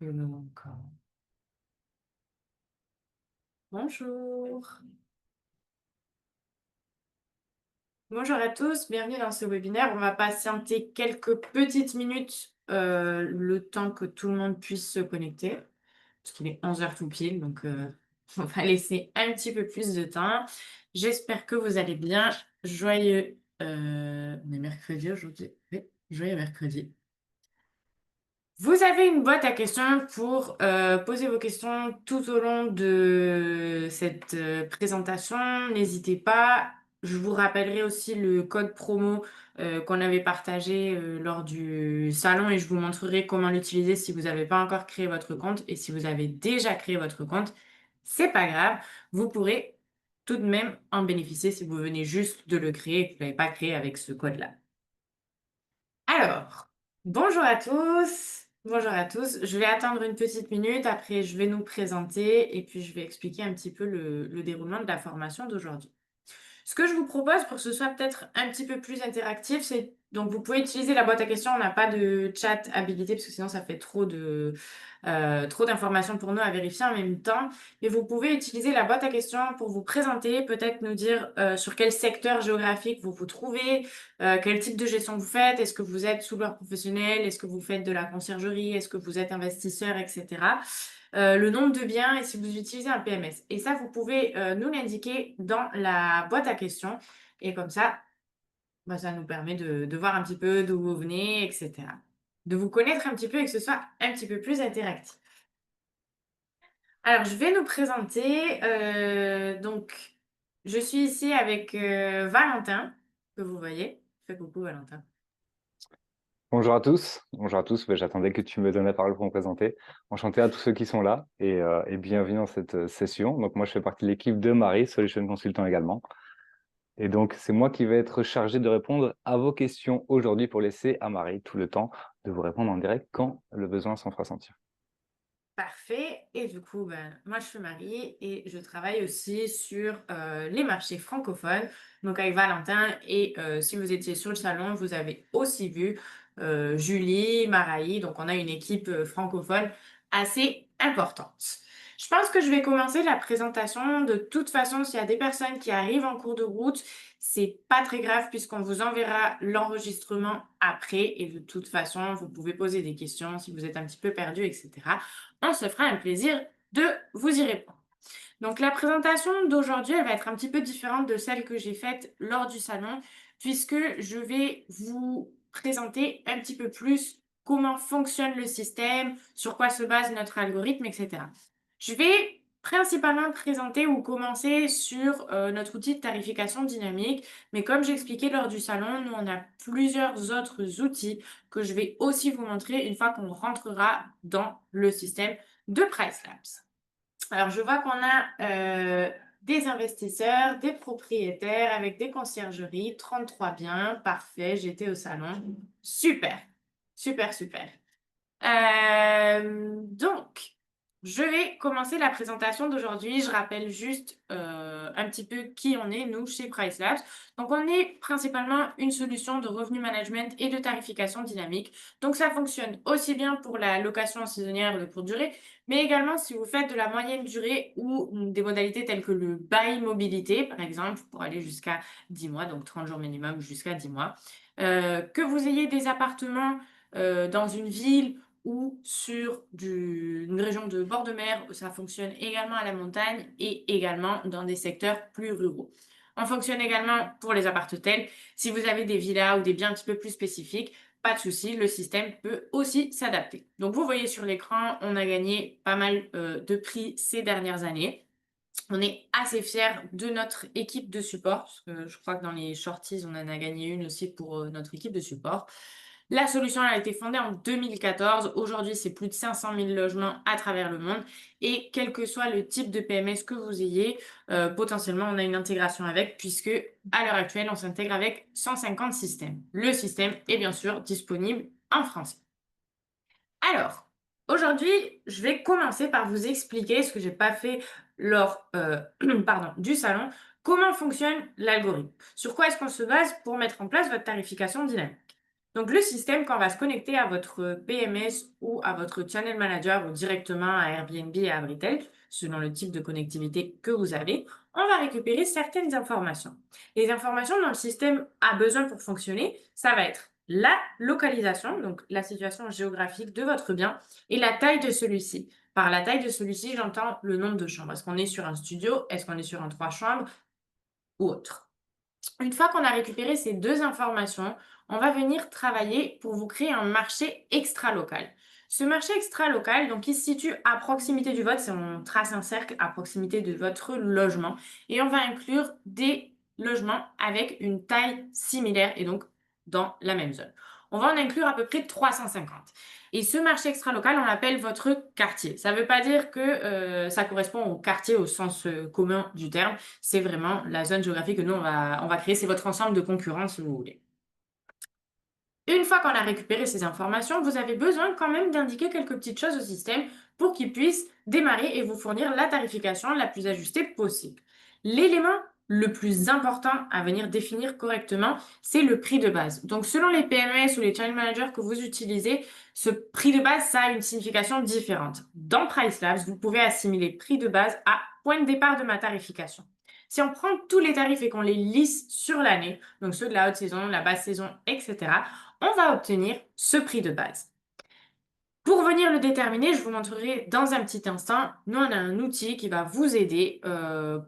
Que nous encore. Bonjour. Bonjour à tous, bienvenue dans ce webinaire. On va patienter quelques petites minutes, le temps que tout le monde puisse se connecter, parce qu'il est 11 heures tout pile, donc on va laisser un petit peu plus de temps. J'espère que vous allez bien. Joyeux, on est mercredi aujourd'hui. Oui, joyeux mercredi. Vous avez une boîte à questions pour poser vos questions tout au long de cette présentation. N'hésitez pas. Je vous rappellerai aussi le code promo qu'on avait partagé lors du salon et je vous montrerai comment l'utiliser si vous n'avez pas encore créé votre compte. Et si vous avez déjà créé votre compte, c'est pas grave. Vous pourrez tout de même en bénéficier si vous venez juste de le créer et que vous ne l'avez pas créé avec ce code-là. Alors, bonjour à tous. Bonjour à tous. Je vais attendre une petite minute, après je vais nous présenter et puis je vais expliquer un petit peu le déroulement de la formation d'aujourd'hui. Ce que je vous propose pour que ce soit peut-être un petit peu plus interactif, c'est donc vous pouvez utiliser la boîte à questions. On n'a pas de chat habilité parce que sinon ça fait trop d'informations pour nous à vérifier en même temps. Mais vous pouvez utiliser la boîte à questions pour vous présenter, peut-être nous dire sur quel secteur géographique vous vous trouvez, quel type de gestion vous faites, est-ce que vous êtes soudeur professionnel, est-ce que vous faites de la conciergerie, est-ce que vous êtes investisseur, etc. Le nombre de biens et si vous utilisez un PMS. Et ça, vous pouvez nous l'indiquer dans la boîte à questions. Et comme ça, bah, ça nous permet de voir un petit peu d'où vous venez, etc. De vous connaître un petit peu et que ce soit un petit peu plus interactif. Alors, je vais nous présenter. Donc, je suis ici avec Valentin, que vous voyez. Fais coucou, Valentin. Bonjour à tous. Bonjour à tous. J'attendais que tu me donnes la parole pour me présenter. Enchanté à tous ceux qui sont là et bienvenue dans cette session. Donc moi, je fais partie de l'équipe de Marie, Solution Consultant également. Et donc, c'est moi qui vais être chargé de répondre à vos questions aujourd'hui pour laisser à Marie tout le temps de vous répondre en direct quand le besoin s'en fera sentir. Parfait. Et du coup, ben, moi, je suis Marie et je travaille aussi sur les marchés francophones, donc avec Valentin. Et si vous étiez sur le salon, vous avez aussi vu Julie, Maraï. Donc, on a une équipe francophone assez importante. Je pense que je vais commencer la présentation. De toute façon, s'il y a des personnes qui arrivent en cours de route, c'est pas très grave puisqu'on vous enverra l'enregistrement après. Et de toute façon, vous pouvez poser des questions si vous êtes un petit peu perdu, etc. On se fera un plaisir de vous y répondre. Donc la présentation d'aujourd'hui, elle va être un petit peu différente de celle que j'ai faite lors du salon, puisque je vais vous présenter un petit peu plus comment fonctionne le système, sur quoi se base notre algorithme, etc. Je vais principalement présenter ou commencer sur notre outil de tarification dynamique, mais comme j'expliquais lors du salon, nous on a plusieurs autres outils que je vais aussi vous montrer une fois qu'on rentrera dans le système de Price Labs. Alors, je vois qu'on a des investisseurs, des propriétaires avec des conciergeries, 33 biens, parfait, j'étais au salon. Super, super, super. Donc, je vais commencer la présentation d'aujourd'hui. Je rappelle juste un petit peu qui on est, nous, chez Price Labs. Donc, on est principalement une solution de revenu management et de tarification dynamique. Donc, ça fonctionne aussi bien pour la location saisonnière de courte durée, mais également si vous faites de la moyenne durée ou des modalités telles que le bail mobilité, par exemple, pour aller jusqu'à 10 mois, donc 30 jours minimum jusqu'à 10 mois. Que vous ayez des appartements dans une ville ou sur une région de bord de mer, ça fonctionne également à la montagne et également dans des secteurs plus ruraux. On fonctionne également pour les appart-hôtels. Si vous avez des villas ou des biens un petit peu plus spécifiques, pas de souci, le système peut aussi s'adapter. Donc vous voyez sur l'écran, on a gagné pas mal de prix ces dernières années. On est assez fiers de notre équipe de support, parce que je crois que dans les shorties, on en a gagné une aussi pour notre équipe de support. La solution elle a été fondée en 2014. Aujourd'hui, c'est plus de 500 000 logements à travers le monde. Et quel que soit le type de PMS que vous ayez, potentiellement, on a une intégration avec, puisque à l'heure actuelle, on s'intègre avec 150 systèmes. Le système est bien sûr disponible en français. Alors, aujourd'hui, je vais commencer par vous expliquer ce que j'ai pas fait lors pardon, du salon, comment fonctionne l'algorithme. Sur quoi est-ce qu'on se base pour mettre en place votre tarification dynamique. Donc, le système, quand on va se connecter à votre PMS ou à votre channel manager ou directement à Airbnb et à Britel, selon le type de connectivité que vous avez, on va récupérer certaines informations. Les informations dont le système a besoin pour fonctionner, ça va être la localisation, donc la situation géographique de votre bien, et la taille de celui-ci. Par la taille de celui-ci, j'entends le nombre de chambres. Est-ce qu'on est sur un studio? Est-ce qu'on est sur un 3 chambres? Ou autre. Une fois qu'on a récupéré ces 2 informations, on va venir travailler pour vous créer un marché extra-local. Ce marché extra-local, donc, il se situe à proximité du vôtre, si on trace un cercle à proximité de votre logement, et on va inclure des logements avec une taille similaire et donc dans la même zone. On va en inclure à peu près 350. Et ce marché extra-local, on l'appelle votre quartier. Ça ne veut pas dire que ça correspond au quartier au sens commun du terme. C'est vraiment la zone géographique que nous, on va créer. C'est votre ensemble de concurrents, si vous voulez. Une fois qu'on a récupéré ces informations, vous avez besoin quand même d'indiquer quelques petites choses au système pour qu'il puisse démarrer et vous fournir la tarification la plus ajustée possible. L'élément le plus important à venir définir correctement, c'est le prix de base. Donc, selon les PMS ou les channel managers que vous utilisez, ce prix de base, ça a une signification différente. Dans PriceLabs, vous pouvez assimiler prix de base à point de départ de ma tarification. Si on prend tous les tarifs et qu'on les lisse sur l'année, donc ceux de la haute saison, la basse saison, etc., on va obtenir ce prix de base. Pour venir le déterminer, je vous montrerai dans un petit instant. Nous, on a un outil qui va vous aider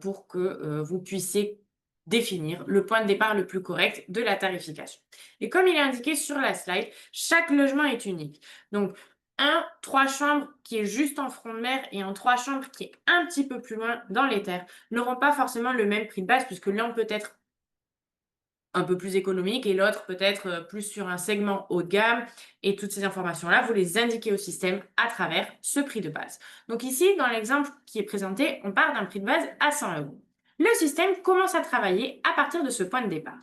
pour que vous puissiez définir le point de départ le plus correct de la tarification. Et comme il est indiqué sur la slide, chaque logement est unique. Donc, un 3 chambres qui est juste en front de mer et un 3 chambres qui est un petit peu plus loin dans les terres n'auront pas forcément le même prix de base puisque l'un peut être un peu plus économique et l'autre peut-être plus sur un segment haut de gamme. Et toutes ces informations-là, vous les indiquez au système à travers ce prix de base. Donc ici, dans l'exemple qui est présenté, on part d'un prix de base à 100 euros. Le système commence à travailler à partir de ce point de départ.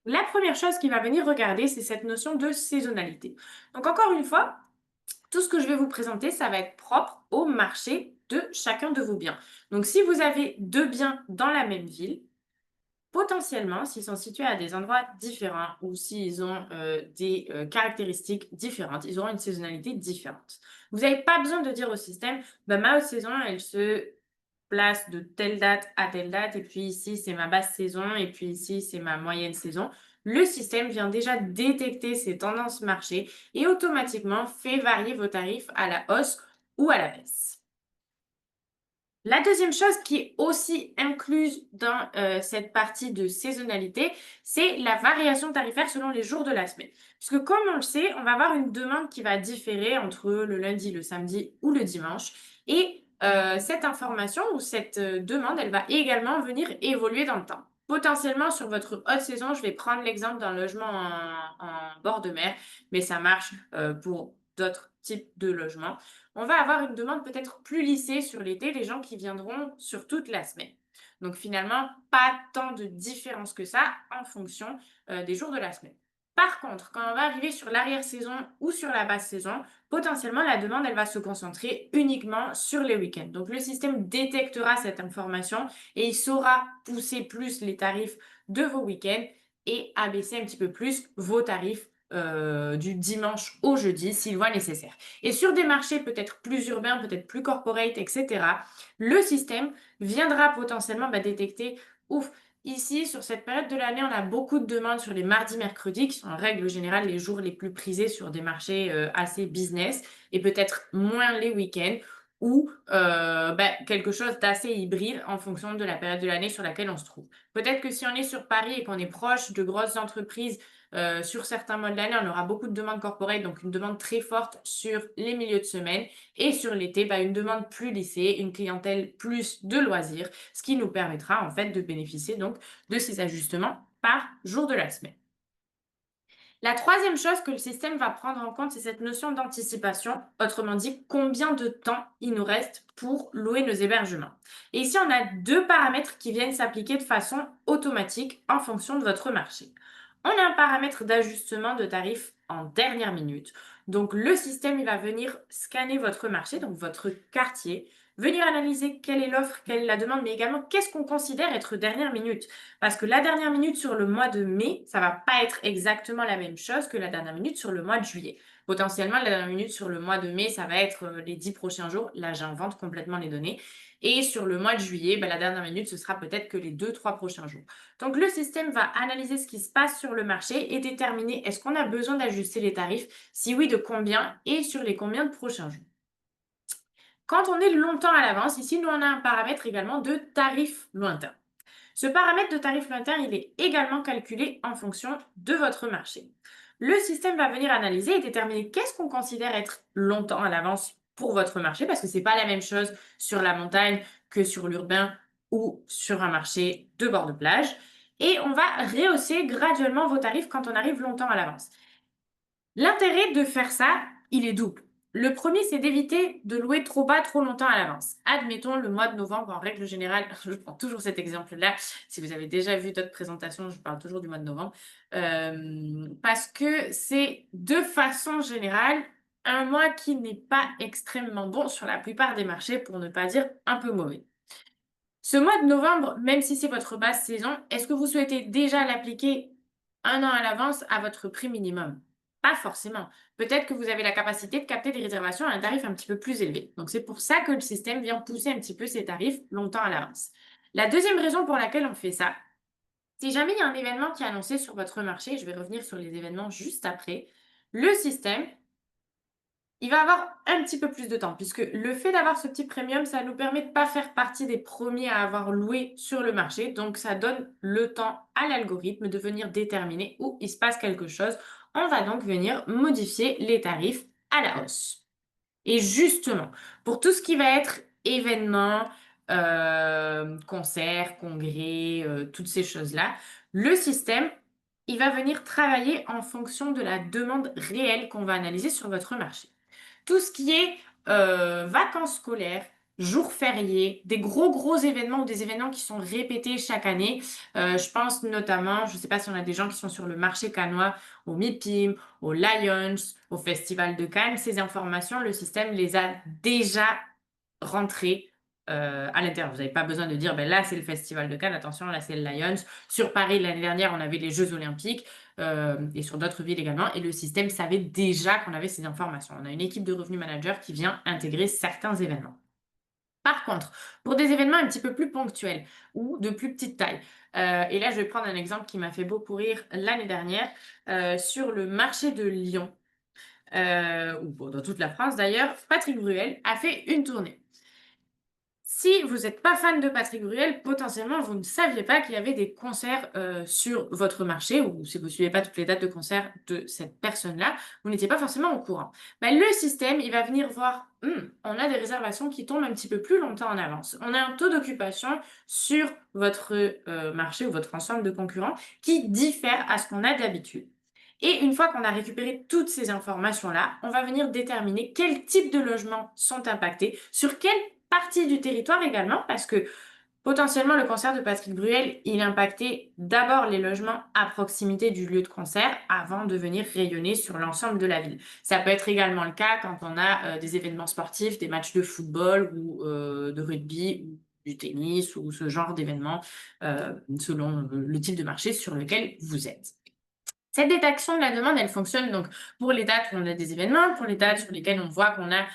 La première chose qu'il va venir regarder, c'est cette notion de saisonnalité. Donc encore une fois, tout ce que je vais vous présenter, ça va être propre au marché de chacun de vos biens. Donc si vous avez 2 biens dans la même ville, potentiellement, s'ils sont situés à des endroits différents ou s'ils ont des caractéristiques différentes, ils auront une saisonnalité différente. Vous n'avez pas besoin de dire au système, bah, ma haute saison, elle se place de telle date à telle date, et puis ici, c'est ma basse saison, et puis ici, c'est ma moyenne saison. Le système vient déjà détecter ces tendances marché et automatiquement fait varier vos tarifs à la hausse ou à la baisse. La deuxième chose qui est aussi incluse dans cette partie de saisonnalité, c'est la variation tarifaire selon les jours de la semaine. Puisque comme on le sait, on va avoir une demande qui va différer entre le lundi, le samedi ou le dimanche. Et cette information ou cette demande, elle va également venir évoluer dans le temps. Potentiellement sur votre haute saison, je vais prendre l'exemple d'un logement en bord de mer, mais ça marche pour d'autres types de logements. On va avoir une demande peut-être plus lissée sur l'été, les gens qui viendront sur toute la semaine. Donc finalement, pas tant de différence que ça en fonction des jours de la semaine. Par contre, quand on va arriver sur l'arrière-saison ou sur la basse saison, potentiellement la demande, elle va se concentrer uniquement sur les week-ends. Donc le système détectera cette information et il saura pousser plus les tarifs de vos week-ends et abaisser un petit peu plus vos tarifs du dimanche au jeudi s'il voit nécessaire. Et sur des marchés peut-être plus urbains, peut-être plus corporate, etc., le système viendra potentiellement détecter, ouf, ici, sur cette période de l'année, on a beaucoup de demandes sur les mardis, mercredis, qui sont en règle générale les jours les plus prisés sur des marchés assez business, et peut-être moins les week-ends, ou quelque chose d'assez hybride en fonction de la période de l'année sur laquelle on se trouve. Peut-être que si on est sur Paris et qu'on est proche de grosses entreprises, sur certains mois de l'année, on aura beaucoup de demandes corporate, donc une demande très forte sur les milieux de semaine. Et sur l'été, une demande plus lissée, une clientèle plus de loisirs, ce qui nous permettra en fait de bénéficier donc de ces ajustements par jour de la semaine. La troisième chose que le système va prendre en compte, c'est cette notion d'anticipation, autrement dit, combien de temps il nous reste pour louer nos hébergements. Et ici, on a 2 paramètres qui viennent s'appliquer de façon automatique en fonction de votre marché. On a un paramètre d'ajustement de tarif en dernière minute. Donc, le système, il va venir scanner votre marché, donc votre quartier, venir analyser quelle est l'offre, quelle est la demande, mais également qu'est-ce qu'on considère être dernière minute. Parce que la dernière minute sur le mois de mai, ça va pas être exactement la même chose que la dernière minute sur le mois de juillet. Potentiellement, la dernière minute sur le mois de mai, ça va être les 10 prochains jours. Là, j'invente complètement les données. Et sur le mois de juillet, la dernière minute, ce sera peut-être que les 2, 3 prochains jours. Donc, le système va analyser ce qui se passe sur le marché et déterminer est-ce qu'on a besoin d'ajuster les tarifs, si oui, de combien et sur les combien de prochains jours. Quand on est longtemps à l'avance, ici, nous, on a un paramètre également de tarif lointain. Ce paramètre de tarif lointain, il est également calculé en fonction de votre marché. Le système va venir analyser et déterminer qu'est-ce qu'on considère être longtemps à l'avance pour votre marché, parce que ce n'est pas la même chose sur la montagne que sur l'urbain ou sur un marché de bord de plage. Et on va rehausser graduellement vos tarifs quand on arrive longtemps à l'avance. L'intérêt de faire ça, il est double. Le premier, c'est d'éviter de louer trop bas trop longtemps à l'avance. Admettons le mois de novembre, en règle générale, je prends toujours cet exemple-là. Si vous avez déjà vu d'autres présentations, je parle toujours du mois de novembre. Parce que c'est de façon générale un mois qui n'est pas extrêmement bon sur la plupart des marchés, pour ne pas dire un peu mauvais. Ce mois de novembre, même si c'est votre basse saison, est-ce que vous souhaitez déjà l'appliquer un an à l'avance à votre prix minimum? Pas forcément. Peut-être que vous avez la capacité de capter des réservations à un tarif un petit peu plus élevé. Donc, c'est pour ça que le système vient pousser un petit peu ses tarifs longtemps à l'avance. La deuxième raison pour laquelle on fait ça, si jamais il y a un événement qui est annoncé sur votre marché, je vais revenir sur les événements juste après, le système il va avoir un petit peu plus de temps, puisque le fait d'avoir ce petit premium, ça nous permet de pas faire partie des premiers à avoir loué sur le marché. Donc, ça donne le temps à l'algorithme de venir déterminer où il se passe quelque chose. On va donc venir modifier les tarifs à la hausse. Et justement, pour tout ce qui va être événements, concerts, congrès, toutes ces choses-là, le système, il va venir travailler en fonction de la demande réelle qu'on va analyser sur votre marché. Tout ce qui est vacances scolaires, jours fériés, des gros événements ou des événements qui sont répétés chaque année. Je pense notamment, je ne sais pas si on a des gens qui sont sur le marché cannois, au MIPIM, au Lions, au Festival de Cannes. Ces informations, le système les a déjà rentrées à l'intérieur. Vous n'avez pas besoin de dire, ben là c'est le Festival de Cannes, attention, là c'est le Lions. Sur Paris, l'année dernière, on avait les Jeux Olympiques et sur d'autres villes également. Et le système savait déjà qu'on avait ces informations. On a une équipe de revenu manager qui vient intégrer certains événements. Par contre, pour des événements un petit peu plus ponctuels ou de plus petite taille, et là je vais prendre un exemple qui m'a fait beaucoup rire l'année dernière, sur le marché de Lyon, ou bon, dans toute la France d'ailleurs, Patrick Bruel a fait une tournée. Si vous n'êtes pas fan de Patrick Bruel, potentiellement, vous ne saviez pas qu'il y avait des concerts sur votre marché, ou si vous ne suivez pas toutes les dates de concert de cette personne-là, vous n'étiez pas forcément au courant. Ben, le système, il va venir voir, on a des réservations qui tombent un petit peu plus longtemps en avance. On a un taux d'occupation sur votre marché ou votre ensemble de concurrents qui diffère à ce qu'on a d'habitude. Et une fois qu'on a récupéré toutes ces informations-là, on va venir déterminer quels types de logements sont impactés, sur quelle partie du territoire également, parce que potentiellement le concert de Patrick Bruel, il impactait d'abord les logements à proximité du lieu de concert avant de venir rayonner sur l'ensemble de la ville. Ça peut être également le cas quand on a des événements sportifs, des matchs de football ou de rugby ou du tennis ou ce genre d'événements selon le type de marché sur lequel vous êtes. Cette détection de la demande, elle fonctionne donc pour les dates où on a des événements, pour les dates sur lesquelles on voit qu'on a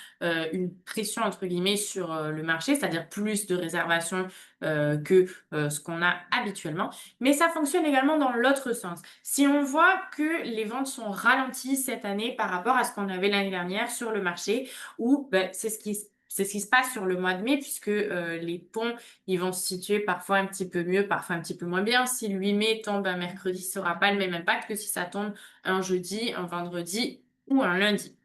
une pression entre guillemets sur le marché, c'est-à-dire plus de réservations que ce qu'on a habituellement. Mais ça fonctionne également dans l'autre sens. Si on voit que les ventes sont ralenties cette année par rapport à ce qu'on avait l'année dernière sur le marché, ou c'est ce qui se passe sur le mois de mai, puisque les ponts ils vont se situer parfois un petit peu mieux, parfois un petit peu moins bien. Si le 8 mai tombe un mercredi, ça n'aura pas le même impact que si ça tombe un jeudi, un vendredi ou un lundi.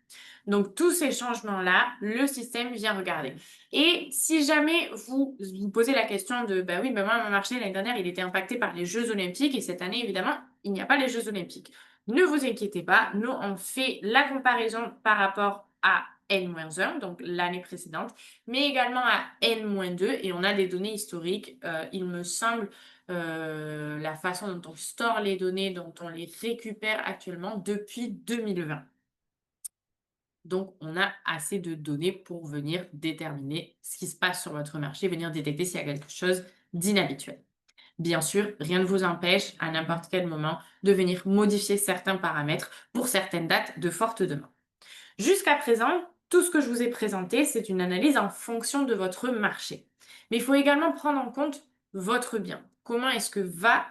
Donc, tous ces changements-là, le système vient regarder. Et si jamais vous vous posez la question de, bah oui, bah moi, mon marché l'année dernière, il était impacté par les Jeux Olympiques et cette année, évidemment, il n'y a pas les Jeux Olympiques. Ne vous inquiétez pas, nous, on fait la comparaison par rapport à N-1, donc l'année précédente, mais également à N-2 et on a des données historiques. Il me semble la façon dont on store les données, dont on les récupère actuellement depuis 2020. Donc, on a assez de données pour venir déterminer ce qui se passe sur votre marché, venir détecter s'il y a quelque chose d'inhabituel. Bien sûr, rien ne vous empêche à n'importe quel moment de venir modifier certains paramètres pour certaines dates de forte demande. Jusqu'à présent, tout ce que je vous ai présenté, c'est une analyse en fonction de votre marché. Mais il faut également prendre en compte votre bien. Comment est-ce que va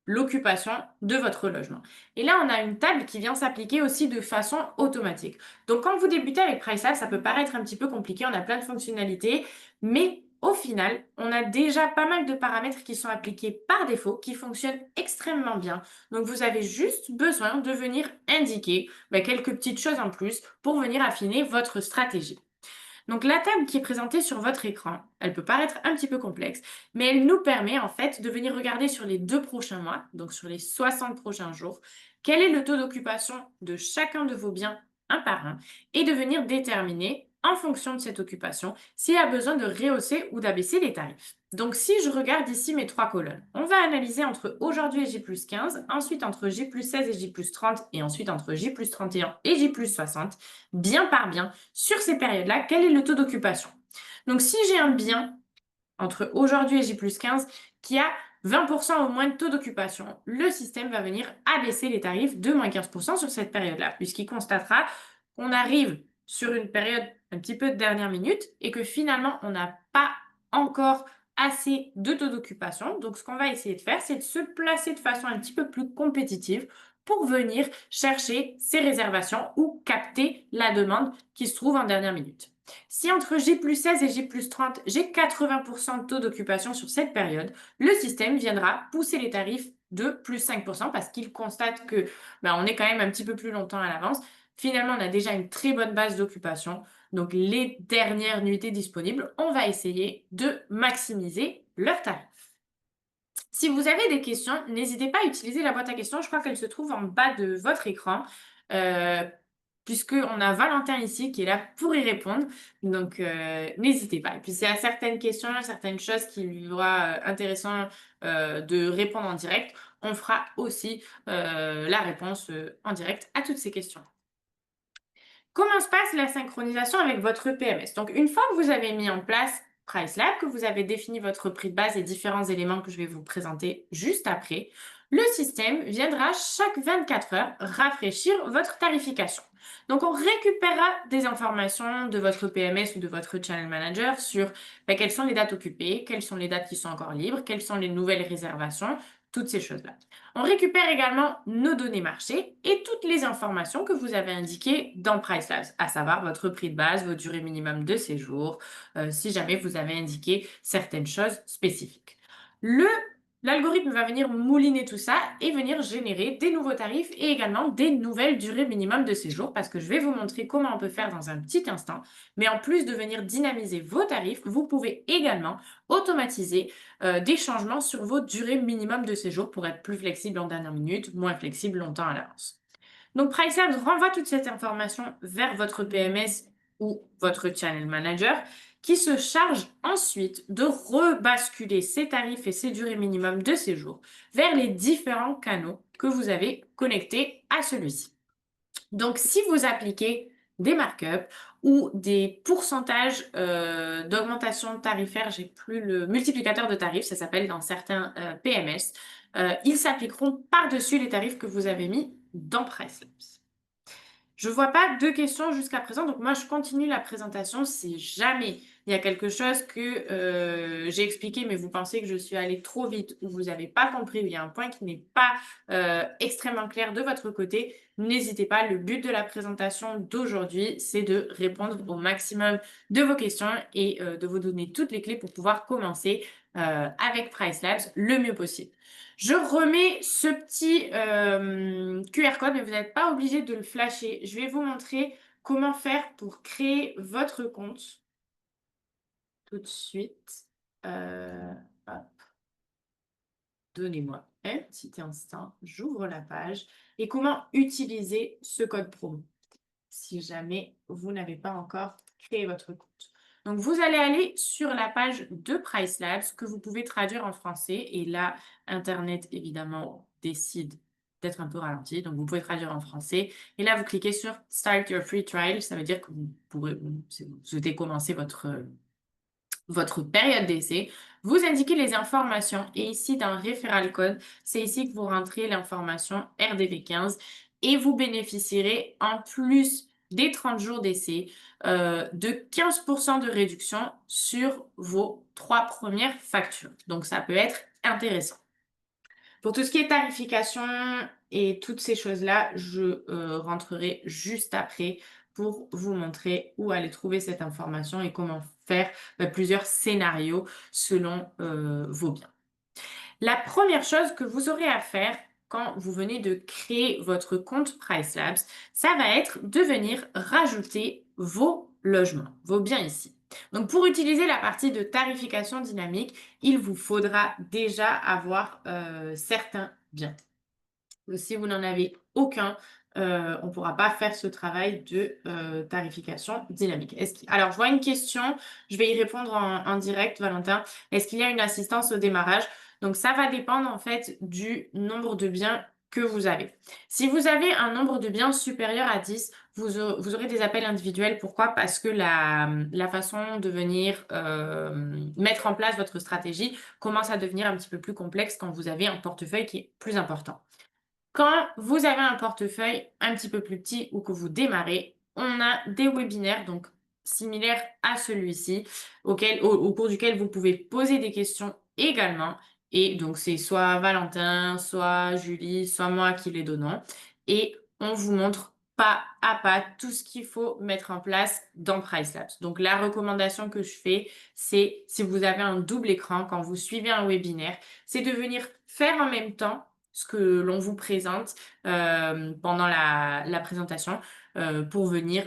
l'occupation de votre logement? Et là, on a une table qui vient s'appliquer aussi de façon automatique. Donc, quand vous débutez avec PriceLab, ça peut paraître un petit peu compliqué, on a plein de fonctionnalités, mais au final, on a déjà pas mal de paramètres qui sont appliqués par défaut, qui fonctionnent extrêmement bien. Donc, vous avez juste besoin de venir indiquer quelques petites choses en plus pour venir affiner votre stratégie. Donc la table qui est présentée sur votre écran, elle peut paraître un petit peu complexe, mais elle nous permet en fait de venir regarder sur les 2 prochains mois, donc sur les 60 prochains jours, quel est le taux d'occupation de chacun de vos biens un par un et de venir déterminer en fonction de cette occupation s'il y a besoin de rehausser ou d'abaisser les tarifs. Donc si je regarde ici mes 3 colonnes, on va analyser entre aujourd'hui et J+15, ensuite entre J+16 et J+30 et ensuite entre J+31 et J+60, bien par bien, sur ces périodes-là, quel est le taux d'occupation? Donc, si j'ai un bien entre aujourd'hui et J+15 qui a 20% au moins de taux d'occupation, le système va venir abaisser les tarifs de moins 15% sur cette période-là, puisqu'il constatera qu'on arrive sur une période un petit peu de dernière minute et que finalement, on n'a pas encore assez de taux d'occupation. Donc, ce qu'on va essayer de faire, c'est de se placer de façon un petit peu plus compétitive pour venir chercher ces réservations ou capter la demande qui se trouve en dernière minute. Si entre J+16 et J+30, j'ai 80% de taux d'occupation sur cette période, le système viendra pousser les tarifs de plus 5% parce qu'il constate que on est quand même un petit peu plus longtemps à l'avance. Finalement, on a déjà une très bonne base d'occupation. Donc, les dernières nuitées disponibles, on va essayer de maximiser leurs tarifs. Si vous avez des questions, n'hésitez pas à utiliser la boîte à questions. Je crois qu'elle se trouve en bas de votre écran, euh, puisqu'on a Valentin ici qui est là pour y répondre. Donc, n'hésitez pas. Et puis, s'il y a certaines questions, certaines choses qui lui aura intéressant de répondre en direct, on fera aussi la réponse en direct à toutes ces questions. Comment se passe la synchronisation avec votre PMS? Donc, une fois que vous avez mis en place PriceLab, que vous avez défini votre prix de base et différents éléments que je vais vous présenter juste après, le système viendra chaque 24 heures rafraîchir votre tarification. Donc, on récupérera des informations de votre PMS ou de votre channel manager sur quelles sont les dates occupées, quelles sont les dates qui sont encore libres, quelles sont les nouvelles réservations, toutes ces choses-là. On récupère également nos données marché et toutes les informations que vous avez indiquées dans PriceLabs, à savoir votre prix de base, vos durées minimum de séjour, si jamais vous avez indiqué certaines choses spécifiques. L'algorithme va venir mouliner tout ça et venir générer des nouveaux tarifs et également des nouvelles durées minimum de séjour parce que je vais vous montrer comment on peut faire dans un petit instant. Mais en plus de venir dynamiser vos tarifs, vous pouvez également automatiser des changements sur vos durées minimum de séjour pour être plus flexible en dernière minute, moins flexible longtemps à l'avance. Donc, PriceLabs renvoie toute cette information vers votre PMS ou votre Channel Manager qui se charge ensuite de rebasculer ces tarifs et ces durées minimum de séjour vers les différents canaux que vous avez connectés à celui-ci. Donc, si vous appliquez des markups ou des pourcentages d'augmentation tarifaire, j'ai plus le multiplicateur de tarifs, ça s'appelle dans certains PMS, ils s'appliqueront par-dessus les tarifs que vous avez mis dans PriceLabs. Je vois pas de questions jusqu'à présent, donc moi je continue la présentation. Si jamais il y a quelque chose que j'ai expliqué, mais vous pensez que je suis allée trop vite ou vous n'avez pas compris, ou il y a un point qui n'est pas extrêmement clair de votre côté, n'hésitez pas. Le but de la présentation d'aujourd'hui, c'est de répondre au maximum de vos questions et de vous donner toutes les clés pour pouvoir commencer avec PriceLabs le mieux possible. Je remets ce petit QR code, mais vous n'êtes pas obligé de le flasher. Je vais vous montrer comment faire pour créer votre compte tout de suite. Hop. Donnez-moi un petit instant. J'ouvre la page. Et comment utiliser ce code promo si jamais vous n'avez pas encore créé votre compte. Donc, vous allez aller sur la page de PriceLabs que vous pouvez traduire en français. Et là, Internet, évidemment, décide peut-être un peu ralenti, donc vous pouvez traduire en français. Et là, vous cliquez sur Start your free trial, ça veut dire que vous souhaitez commencer votre période d'essai. Vous indiquez les informations et ici dans Referral Code, c'est ici que vous rentrez l'information RDV15 et vous bénéficierez en plus des 30 jours d'essai de 15% de réduction sur vos 3 premières factures. Donc ça peut être intéressant. Pour tout ce qui est tarification et toutes ces choses-là, je rentrerai juste après pour vous montrer où aller trouver cette information et comment faire plusieurs scénarios selon vos biens. La première chose que vous aurez à faire quand vous venez de créer votre compte PriceLabs, ça va être de venir rajouter vos logements, vos biens ici. Donc pour utiliser la partie de tarification dynamique, il vous faudra déjà avoir certains biens. Si vous n'en avez aucun, on ne pourra pas faire ce travail de tarification dynamique. Alors, je vois une question, je vais y répondre en direct, Valentin. Est-ce qu'il y a une assistance au démarrage? Donc, ça va dépendre en fait du nombre de biens que vous avez. Si vous avez un nombre de biens supérieur à 10, vous aurez des appels individuels. Pourquoi? Parce que la façon de venir mettre en place votre stratégie commence à devenir un petit peu plus complexe quand vous avez un portefeuille qui est plus important. Quand vous avez un portefeuille un petit peu plus petit ou que vous démarrez, on a des webinaires, donc similaires à celui-ci, au cours duquel vous pouvez poser des questions également. Et donc, c'est soit Valentin, soit Julie, soit moi qui les donnons. Et on vous montre pas à pas tout ce qu'il faut mettre en place dans PriceLabs. Donc, la recommandation que je fais, c'est si vous avez un double écran, quand vous suivez un webinaire, c'est de venir faire en même temps ce que l'on vous présente pendant la présentation pour venir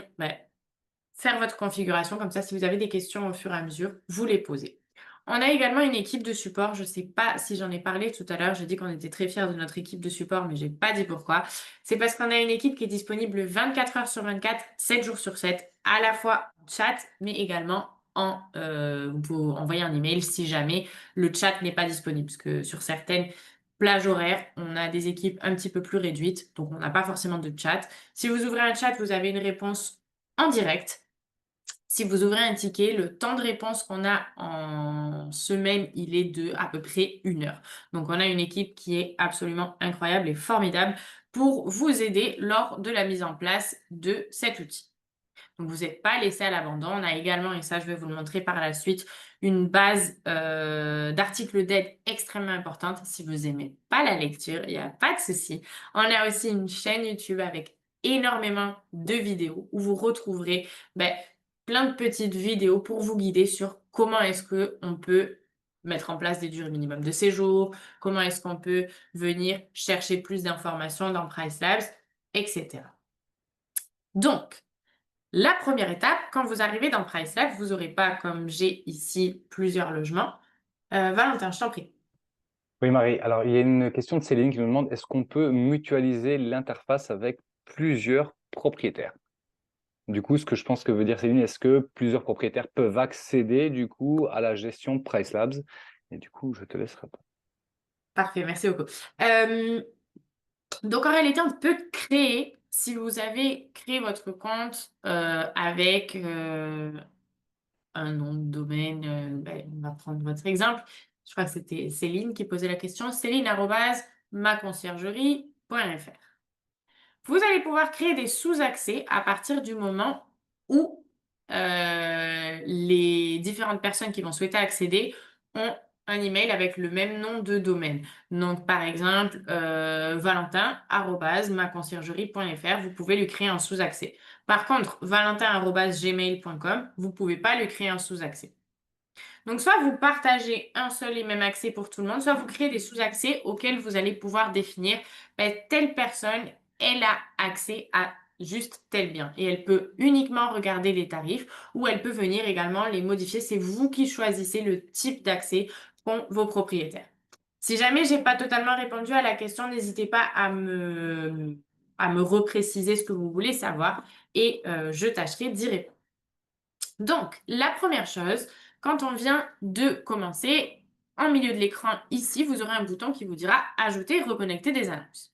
faire votre configuration. Comme ça, si vous avez des questions au fur et à mesure, vous les posez. On a également une équipe de support. Je ne sais pas si j'en ai parlé tout à l'heure. J'ai dit qu'on était très fiers de notre équipe de support, mais je n'ai pas dit pourquoi. C'est parce qu'on a une équipe qui est disponible 24 heures sur 24, 7 jours sur 7, à la fois en chat, mais également vous pouvez envoyer un email si jamais le chat n'est pas disponible. Parce que sur certaines plages horaires, on a des équipes un petit peu plus réduites, donc on n'a pas forcément de chat. Si vous ouvrez un chat, vous avez une réponse en direct. Si vous ouvrez un ticket, le temps de réponse qu'on a en semaine, il est de à peu près 1 heure. Donc, on a une équipe qui est absolument incroyable et formidable pour vous aider lors de la mise en place de cet outil. Donc, vous n'êtes pas laissé à l'abandon. On a également, et ça, je vais vous le montrer par la suite, une base d'articles d'aide extrêmement importante. Si vous n'aimez pas la lecture, il n'y a pas de souci. On a aussi une chaîne YouTube avec énormément de vidéos où vous retrouverez plein de petites vidéos pour vous guider sur comment est-ce qu'on peut mettre en place des durées minimum de séjour, comment est-ce qu'on peut venir chercher plus d'informations dans PriceLabs, etc. Donc, la première étape, quand vous arrivez dans PriceLabs, vous n'aurez pas, comme j'ai ici, plusieurs logements. Valentin, je t'en prie. Oui, Marie. Alors, il y a une question de Céline qui nous demande, est-ce qu'on peut mutualiser l'interface avec plusieurs propriétaires? Du coup, ce que je pense que veut dire Céline, est-ce que plusieurs propriétaires peuvent accéder du coup à la gestion de PriceLabs? Et du coup, je te laisse répondre. Parfait, merci beaucoup. Donc, en réalité, on peut créer, si vous avez créé votre compte avec un nom de domaine, on va prendre votre exemple. Je crois que c'était Céline qui posait la question. Céline@maconciergerie.fr. Vous allez pouvoir créer des sous-accès à partir du moment où les différentes personnes qui vont souhaiter accéder ont un email avec le même nom de domaine. Donc, par exemple, valentin@maconciergerie.fr, vous pouvez lui créer un sous-accès. Par contre, valentin@gmail.com, vous ne pouvez pas lui créer un sous-accès. Donc, soit vous partagez un seul et même accès pour tout le monde, soit vous créez des sous-accès auxquels vous allez pouvoir définir telle personne, elle a accès à juste tel bien et elle peut uniquement regarder les tarifs ou elle peut venir également les modifier. C'est vous qui choisissez le type d'accès qu'ont vos propriétaires. Si jamais j'ai pas totalement répondu à la question, n'hésitez pas à me repréciser ce que vous voulez savoir et je tâcherai d'y répondre. Donc, la première chose, quand on vient de commencer, en milieu de l'écran, ici, vous aurez un bouton qui vous dira « Ajouter, reconnecter des annonces ».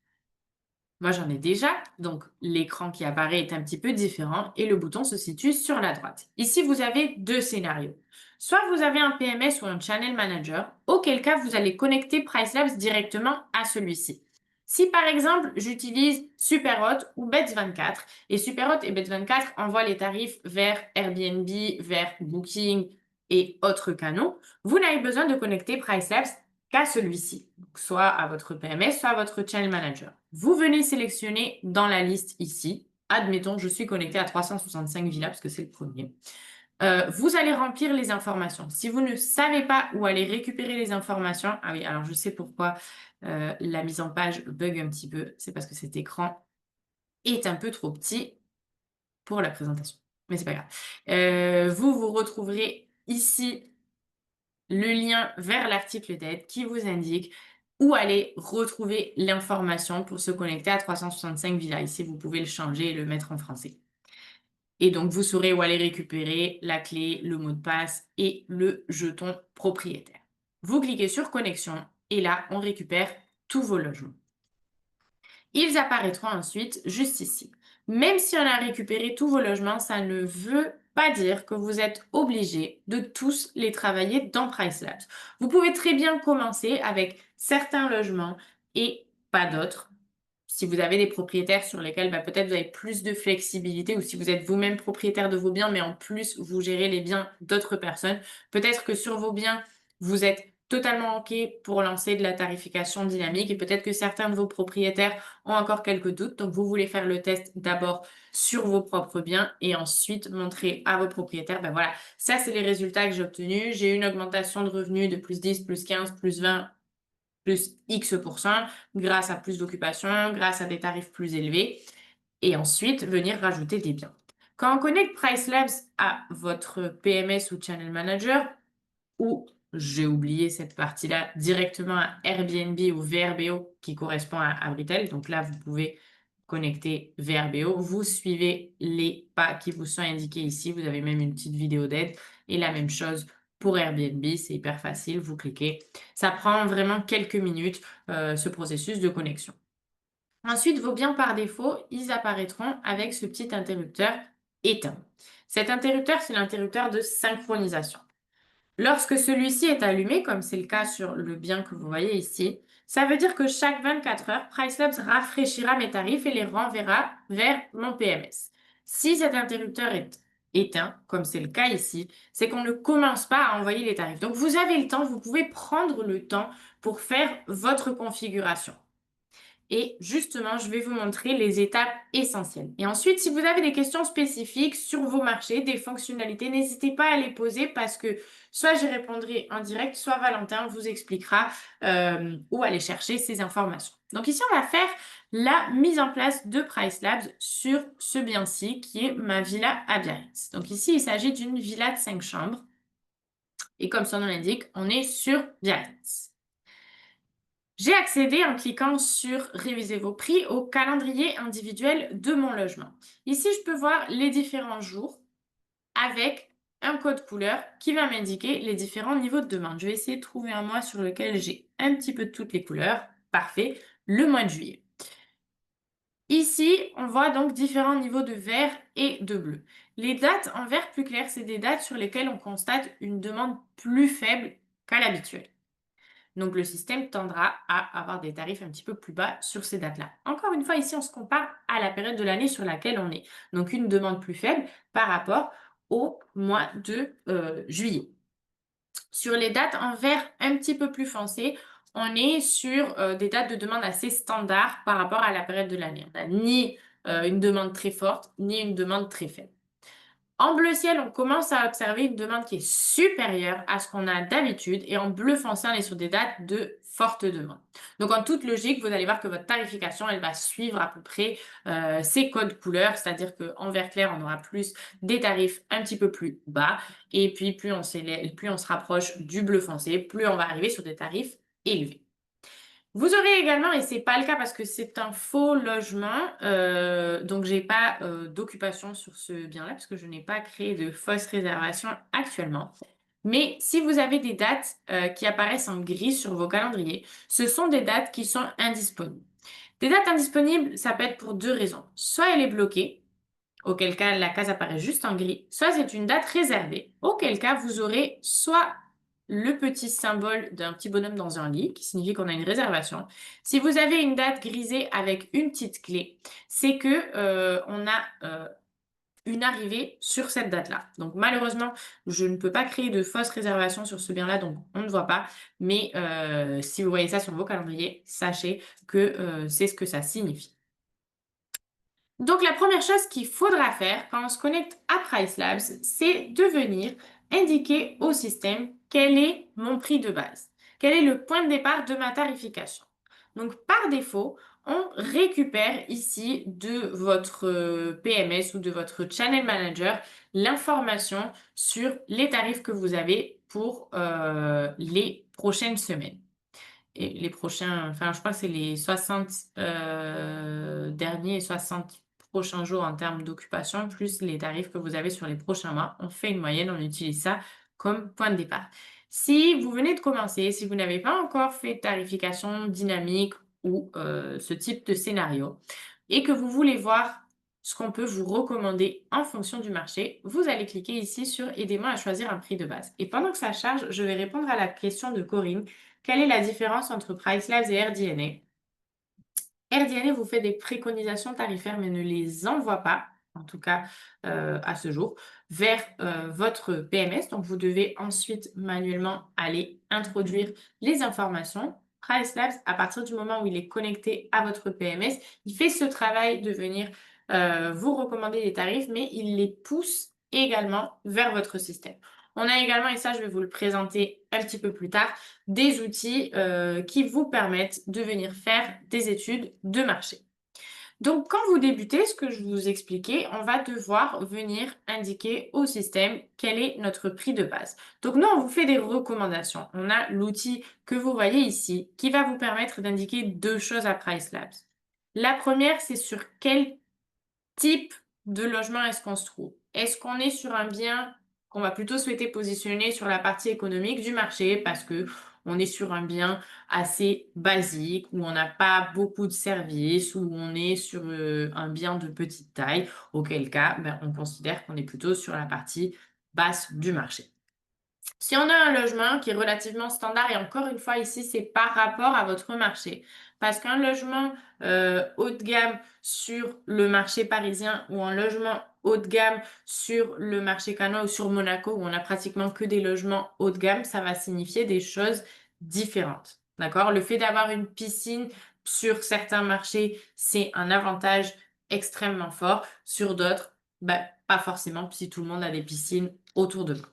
Moi, j'en ai déjà, donc l'écran qui apparaît est un petit peu différent et le bouton se situe sur la droite. Ici, vous avez deux scénarios. Soit vous avez un PMS ou un Channel Manager, auquel cas vous allez connecter PriceLabs directement à celui-ci. Si par exemple, j'utilise Superhot ou Bets24 et Superhot et Bets24 envoient les tarifs vers Airbnb, vers Booking et autres canaux, vous n'avez besoin de connecter PriceLabs qu'à celui-ci, donc soit à votre PMS, soit à votre Channel Manager. Vous venez sélectionner dans la liste ici. Admettons, je suis connecté à 365 villas parce que c'est le premier. Vous allez remplir les informations. Si vous ne savez pas où aller récupérer les informations, ah oui, alors je sais pourquoi la mise en page bug un petit peu, c'est parce que cet écran est un peu trop petit pour la présentation. Mais c'est pas grave. Vous retrouverez ici le lien vers l'article d'aide qui vous indique où aller retrouver l'information pour se connecter à 365 villas. Ici, vous pouvez le changer et le mettre en français. Et donc, vous saurez où aller récupérer la clé, le mot de passe et le jeton propriétaire. Vous cliquez sur connexion et là, on récupère tous vos logements. Ils apparaîtront ensuite juste ici. Même si on a récupéré tous vos logements, ça ne veut pas dire que vous êtes obligé de tous les travailler dans PriceLabs. Vous pouvez très bien commencer avec certains logements et pas d'autres. Si vous avez des propriétaires sur lesquels peut-être vous avez plus de flexibilité ou si vous êtes vous-même propriétaire de vos biens, mais en plus vous gérez les biens d'autres personnes, peut-être que sur vos biens, vous êtes totalement OK pour lancer de la tarification dynamique et peut-être que certains de vos propriétaires ont encore quelques doutes. Donc, vous voulez faire le test d'abord sur vos propres biens et ensuite montrer à vos propriétaires, ben voilà, ça, c'est les résultats que j'ai obtenus. J'ai eu une augmentation de revenus de plus 10, plus 15, plus 20, plus X% grâce à plus d'occupation, grâce à des tarifs plus élevés et ensuite venir rajouter des biens. Quand on connecte PriceLabs à votre PMS ou Channel Manager, ou j'ai oublié cette partie-là, directement à Airbnb ou VRBO qui correspond à Abritel. Donc là, vous pouvez connecter VRBO. Vous suivez les pas qui vous sont indiqués ici. Vous avez même une petite vidéo d'aide. Et la même chose pour Airbnb, c'est hyper facile. Vous cliquez. Ça prend vraiment quelques minutes, ce processus de connexion. Ensuite, vos biens par défaut, ils apparaîtront avec ce petit interrupteur éteint. Cet interrupteur, c'est l'interrupteur de synchronisation. Lorsque celui-ci est allumé, comme c'est le cas sur le bien que vous voyez ici, ça veut dire que chaque 24 heures, PriceLabs rafraîchira mes tarifs et les renverra vers mon PMS. Si cet interrupteur est éteint, comme c'est le cas ici, c'est qu'on ne commence pas à envoyer les tarifs. Donc vous avez le temps, vous pouvez prendre le temps pour faire votre configuration. Et justement, je vais vous montrer les étapes essentielles. Et ensuite, si vous avez des questions spécifiques sur vos marchés, des fonctionnalités, n'hésitez pas à les poser parce que soit j'y répondrai en direct, soit Valentin vous expliquera où aller chercher ces informations. Donc ici, on va faire la mise en place de PriceLabs sur ce bien-ci qui est ma villa à Biarritz. Donc ici, il s'agit d'une villa de 5 chambres. Et comme son nom l'indique, on est sur Biarritz. J'ai accédé en cliquant sur Réviser vos prix au calendrier individuel de mon logement. Ici, je peux voir les différents jours avec un code couleur qui va m'indiquer les différents niveaux de demande. Je vais essayer de trouver un mois sur lequel j'ai un petit peu de toutes les couleurs. Parfait, le mois de juillet. Ici, on voit donc différents niveaux de vert et de bleu. Les dates en vert plus clair, c'est des dates sur lesquelles on constate une demande plus faible qu'à l'habituel. Donc, le système tendra à avoir des tarifs un petit peu plus bas sur ces dates-là. Encore une fois, ici, on se compare à la période de l'année sur laquelle on est. Donc, une demande plus faible par rapport au mois de juillet. Sur les dates en vert un petit peu plus foncé, on est sur des dates de demande assez standards par rapport à la période de l'année. On n'a ni une demande très forte, ni une demande très faible. En bleu ciel, on commence à observer une demande qui est supérieure à ce qu'on a d'habitude et en bleu foncé, on est sur des dates de forte demande. Donc, en toute logique, vous allez voir que votre tarification, elle va suivre à peu près ces codes couleurs, c'est-à-dire qu'en vert clair, on aura plus des tarifs un petit peu plus bas et puis plus on se rapproche du bleu foncé, plus on va arriver sur des tarifs élevés. Vous aurez également, et c'est pas le cas parce que c'est un faux logement, donc j'ai pas d'occupation sur ce bien-là parce que je n'ai pas créé de fausse réservation actuellement. Mais si vous avez des dates qui apparaissent en gris sur vos calendriers, ce sont des dates qui sont indisponibles. Des dates indisponibles, ça peut être pour deux raisons. Soit elle est bloquée, auquel cas la case apparaît juste en gris, soit c'est une date réservée, auquel cas vous aurez soit le petit symbole d'un petit bonhomme dans un lit, qui signifie qu'on a une réservation. Si vous avez une date grisée avec une petite clé, c'est que on a une arrivée sur cette date-là. Donc malheureusement, je ne peux pas créer de fausses réservations sur ce bien-là, donc on ne voit pas. Mais si vous voyez ça sur vos calendriers, sachez que c'est ce que ça signifie. Donc, la première chose qu'il faudra faire quand on se connecte à PriceLabs, c'est de venir indiquer au système quel est mon prix de base, quel est le point de départ de ma tarification. Donc, par défaut, on récupère ici de votre PMS ou de votre Channel Manager l'information sur les tarifs que vous avez pour les prochaines semaines. Et les prochains, enfin, je crois que c'est les 60 derniers et 60 prochains jours en termes d'occupation, plus les tarifs que vous avez sur les prochains mois. On fait une moyenne, on utilise ça comme point de départ. Si vous venez de commencer, si vous n'avez pas encore fait de tarification dynamique ou ce type de scénario, et que vous voulez voir ce qu'on peut vous recommander en fonction du marché, vous allez cliquer ici sur Aidez-moi à choisir un prix de base. Et pendant que ça charge, je vais répondre à la question de Corinne. Quelle est la différence entre PriceLabs et RDNA? RDNA vous fait des préconisations tarifaires, mais ne les envoie pas, en tout cas à ce jour, vers votre PMS. Donc, vous devez ensuite manuellement aller introduire les informations. PriceLabs, à partir du moment où il est connecté à votre PMS, il fait ce travail de venir vous recommander des tarifs, mais il les pousse également vers votre système. On a également, et ça je vais vous le présenter un petit peu plus tard, des outils qui vous permettent de venir faire des études de marché. Donc, quand vous débutez, ce que je vous expliquais, on va devoir venir indiquer au système quel est notre prix de base. Donc, nous, on vous fait des recommandations. On a l'outil que vous voyez ici qui va vous permettre d'indiquer deux choses à PriceLabs. La première, c'est sur quel type de logement est-ce qu'on se trouve? Est-ce qu'on est sur un bien qu'on va plutôt souhaiter positionner sur la partie économique du marché parce que on est sur un bien assez basique, où on n'a pas beaucoup de services, où on est sur un bien de petite taille, auquel cas, ben, on considère qu'on est plutôt sur la partie basse du marché. Si on a un logement qui est relativement standard, et encore une fois ici, c'est par rapport à votre marché, parce qu'un logement haut de gamme sur le marché parisien ou un logement haut de gamme sur le marché cannois ou sur Monaco, où on a pratiquement que des logements haut de gamme, ça va signifier des choses différentes. D'accord? Le fait d'avoir une piscine sur certains marchés, c'est un avantage extrêmement fort. Sur d'autres, bah, pas forcément, si tout le monde a des piscines autour de vous.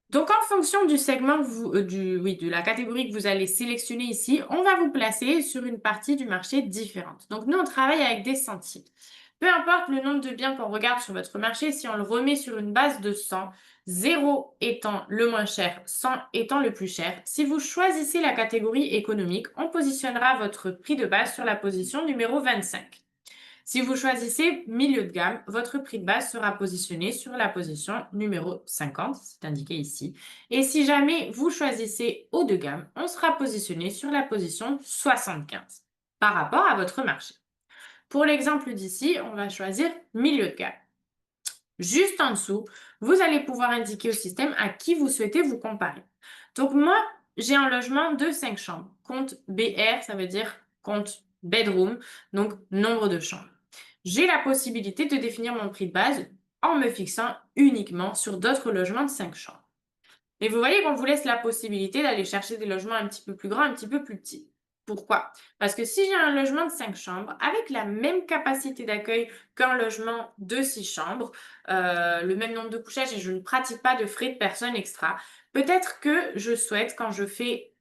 Donc, en fonction du segment de la catégorie que vous allez sélectionner ici, on va vous placer sur une partie du marché différente. Donc, nous, on travaille avec des centimes. Peu importe le nombre de biens qu'on regarde sur votre marché, si on le remet sur une base de 100, 0 étant le moins cher, 100 étant le plus cher, si vous choisissez la catégorie économique, on positionnera votre prix de base sur la position numéro 25. Si vous choisissez milieu de gamme, votre prix de base sera positionné sur la position numéro 50, c'est indiqué ici. Et si jamais vous choisissez haut de gamme, on sera positionné sur la position 75 par rapport à votre marché. Pour l'exemple d'ici, on va choisir milieu de gamme. Juste en dessous, vous allez pouvoir indiquer au système à qui vous souhaitez vous comparer. Donc moi, j'ai un logement de 5 chambres. Compte BR, ça veut dire compte bedroom, donc nombre de chambres. J'ai la possibilité de définir mon prix de base en me fixant uniquement sur d'autres logements de 5 chambres. Et vous voyez qu'on vous laisse la possibilité d'aller chercher des logements un petit peu plus grands, un petit peu plus petits. Pourquoi? Parce que si j'ai un logement de 5 chambres avec la même capacité d'accueil qu'un logement de 6 chambres, le même nombre de couchages et je ne pratique pas de frais de personne extra, peut-être que je souhaite, quand je fais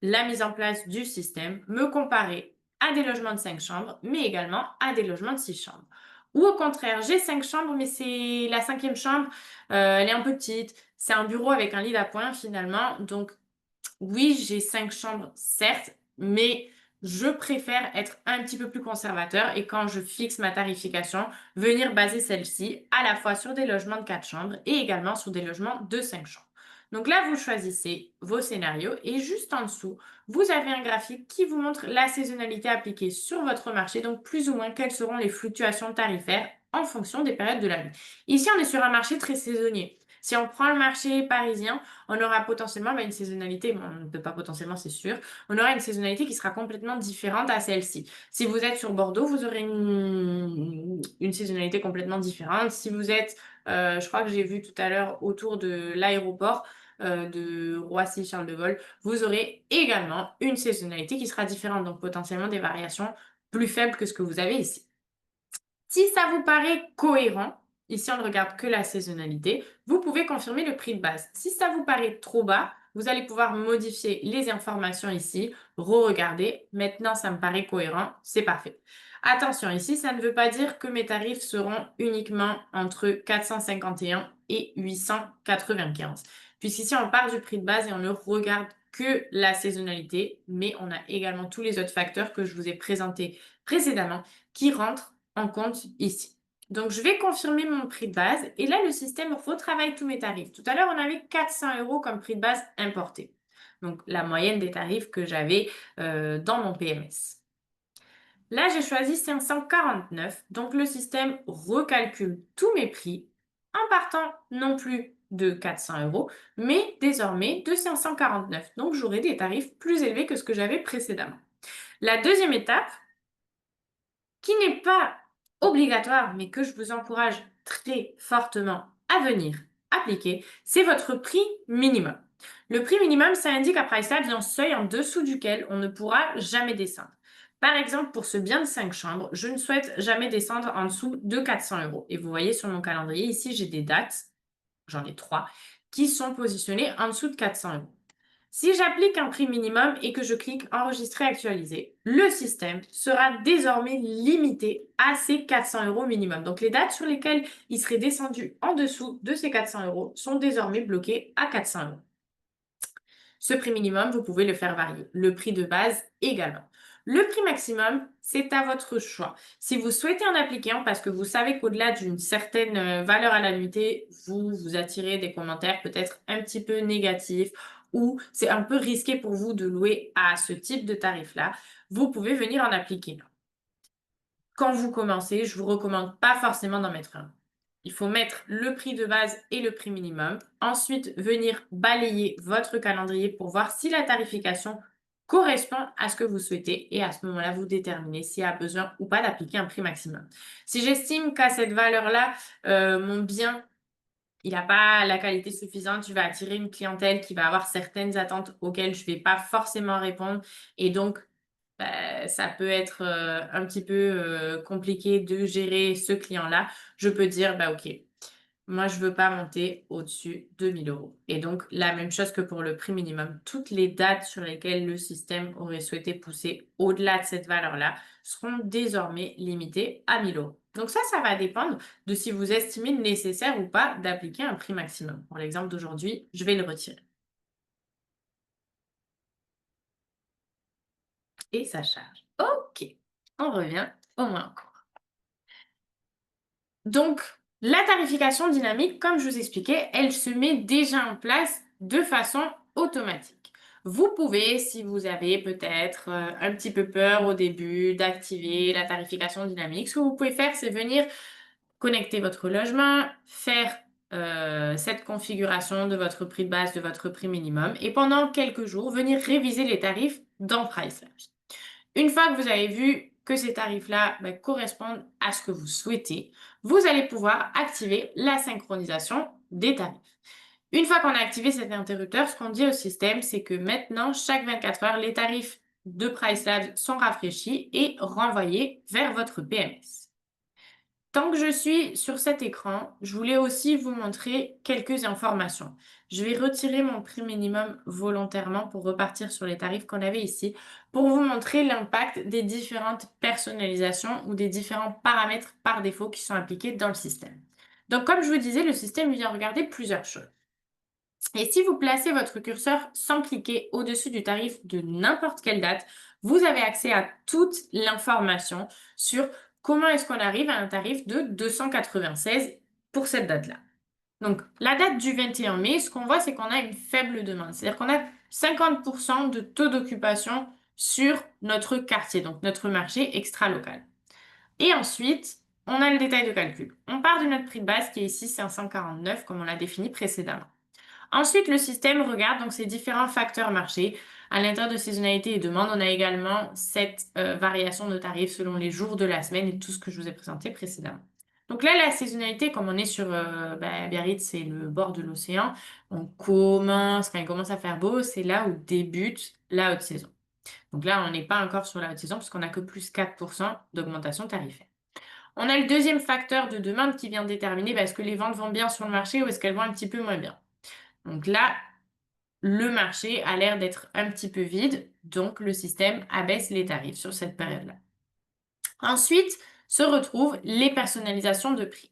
la mise en place du système, me comparer à des logements de 5 chambres, mais également à des logements de 6 chambres. Ou au contraire, j'ai 5 chambres, mais c'est la cinquième chambre, elle est un peu petite. C'est un bureau avec un lit d'appoint finalement. Donc oui, j'ai 5 chambres, certes, mais je préfère être un petit peu plus conservateur et quand je fixe ma tarification, venir baser celle-ci à la fois sur des logements de 4 chambres et également sur des logements de 5 chambres. Donc là, vous choisissez vos scénarios et juste en dessous, vous avez un graphique qui vous montre la saisonnalité appliquée sur votre marché, donc plus ou moins quelles seront les fluctuations tarifaires en fonction des périodes de l'année. Ici, on est sur un marché très saisonnier. Si on prend le marché parisien, on aura potentiellement une saisonnalité, bon, on ne peut pas potentiellement, c'est sûr, on aura une saisonnalité qui sera complètement différente à celle-ci. Si vous êtes sur Bordeaux, vous aurez une saisonnalité complètement différente. Si vous êtes, je crois que j'ai vu tout à l'heure autour de l'aéroport de Roissy-Charles de Gaulle, vous aurez également une saisonnalité qui sera différente, donc potentiellement des variations plus faibles que ce que vous avez ici. Si ça vous paraît cohérent, ici on ne regarde que la saisonnalité, vous pouvez confirmer le prix de base. Si ça vous paraît trop bas, vous allez pouvoir modifier les informations ici, re-regarder. Maintenant, ça me paraît cohérent, c'est parfait. Attention, ici, ça ne veut pas dire que mes tarifs seront uniquement entre 451 et 895. Puisqu'ici, on part du prix de base et on ne regarde que la saisonnalité, mais on a également tous les autres facteurs que je vous ai présentés précédemment qui rentrent en compte ici. Donc, je vais confirmer mon prix de base et là, le système retravaille tous mes tarifs. Tout à l'heure, on avait 400 € comme prix de base importé. Donc, la moyenne des tarifs que j'avais dans mon PMS. Là, j'ai choisi 549. Donc, le système recalcule tous mes prix en partant non plus de 400 €, mais désormais de 549. Donc, j'aurai des tarifs plus élevés que ce que j'avais précédemment. La deuxième étape, qui n'est pas obligatoire, mais que je vous encourage très fortement à venir appliquer, c'est votre prix minimum. Le prix minimum, ça indique à PriceLabs un seuil en dessous duquel on ne pourra jamais descendre. Par exemple, pour ce bien de 5 chambres, je ne souhaite jamais descendre en dessous de 400 €. Et vous voyez sur mon calendrier, ici, j'ai des dates, j'en ai 3, qui sont positionnées en dessous de 400 €. Si j'applique un prix minimum et que je clique enregistrer actualiser, le système sera désormais limité à ces 400 € minimum. Donc les dates sur lesquelles il serait descendu en dessous de ces 400 € sont désormais bloquées à 400 €. Ce prix minimum, vous pouvez le faire varier. Le prix de base également. Le prix maximum, c'est à votre choix. Si vous souhaitez en appliquer un parce que vous savez qu'au-delà d'une certaine valeur à la nuitée, vous attirez des commentaires peut-être un petit peu négatifs ou c'est un peu risqué pour vous de louer à ce type de tarif-là, vous pouvez venir en appliquer un. Quand vous commencez, je vous recommande pas forcément d'en mettre un. Il faut mettre le prix de base et le prix minimum. Ensuite, venir balayer votre calendrier pour voir si la tarification correspond à ce que vous souhaitez et à ce moment-là, vous déterminez s'il y a besoin ou pas d'appliquer un prix maximum. Si j'estime qu'à cette valeur-là, mon bien, il n'a pas la qualité suffisante, je vais attirer une clientèle qui va avoir certaines attentes auxquelles je ne vais pas forcément répondre et donc ça peut être, un petit peu, compliqué de gérer ce client-là. Je peux dire: «Bah, OK, moi je veux pas monter au-dessus de 1 000 € et donc la même chose que pour le prix minimum. Toutes les dates sur lesquelles le système aurait souhaité pousser au-delà de cette valeur-là seront désormais limitées à 1 000 €. Donc ça va dépendre de si vous estimez nécessaire ou pas d'appliquer un prix maximum. Pour l'exemple d'aujourd'hui, je vais le retirer et ça charge. OK, on revient au moins en cours. Donc, la tarification dynamique, comme je vous expliquais, elle se met déjà en place de façon automatique. Vous pouvez, si vous avez peut-être un petit peu peur au début d'activer la tarification dynamique, ce que vous pouvez faire, c'est venir connecter votre logement, faire cette configuration de votre prix de base, de votre prix minimum, et pendant quelques jours, venir réviser les tarifs dans PriceLabs. Une fois que vous avez vu que ces tarifs-là correspondent à ce que vous souhaitez, vous allez pouvoir activer la synchronisation des tarifs. Une fois qu'on a activé cet interrupteur, ce qu'on dit au système, c'est que maintenant, chaque 24 heures, les tarifs de PriceLabs sont rafraîchis et renvoyés vers votre PMS. Tant que je suis sur cet écran, je voulais aussi vous montrer quelques informations. Je vais retirer mon prix minimum volontairement pour repartir sur les tarifs qu'on avait ici, pour vous montrer l'impact des différentes personnalisations ou des différents paramètres par défaut qui sont appliqués dans le système. Donc, comme je vous disais, le système vient regarder plusieurs choses. Et si vous placez votre curseur sans cliquer au-dessus du tarif de n'importe quelle date, vous avez accès à toute l'information sur comment est-ce qu'on arrive à un tarif de 296 pour cette date-là. Donc, la date du 21 mai, ce qu'on voit, c'est qu'on a une faible demande. C'est-à-dire qu'on a 50% de taux d'occupation sur notre quartier, donc notre marché extra-local. Et ensuite, on a le détail de calcul. On part de notre prix de base qui est ici 549, comme on l'a défini précédemment. Ensuite, le système regarde donc ces différents facteurs marché. À l'intérieur de saisonnalité et demande, on a également cette variation de tarifs selon les jours de la semaine et tout ce que je vous ai présenté précédemment. Donc là, la saisonnalité, comme on est sur Biarritz, c'est le bord de l'océan, on commence, quand il commence à faire beau, c'est là où débute la haute saison. Donc là, on n'est pas encore sur la haute saison parce qu'on n'a que plus 4% d'augmentation tarifaire. On a le deuxième facteur de demande qui vient déterminer est-ce que les ventes vont bien sur le marché ou est-ce qu'elles vont un petit peu moins bien. Donc là, le marché a l'air d'être un petit peu vide, donc le système abaisse les tarifs sur cette période-là. Ensuite, se retrouvent les personnalisations de prix.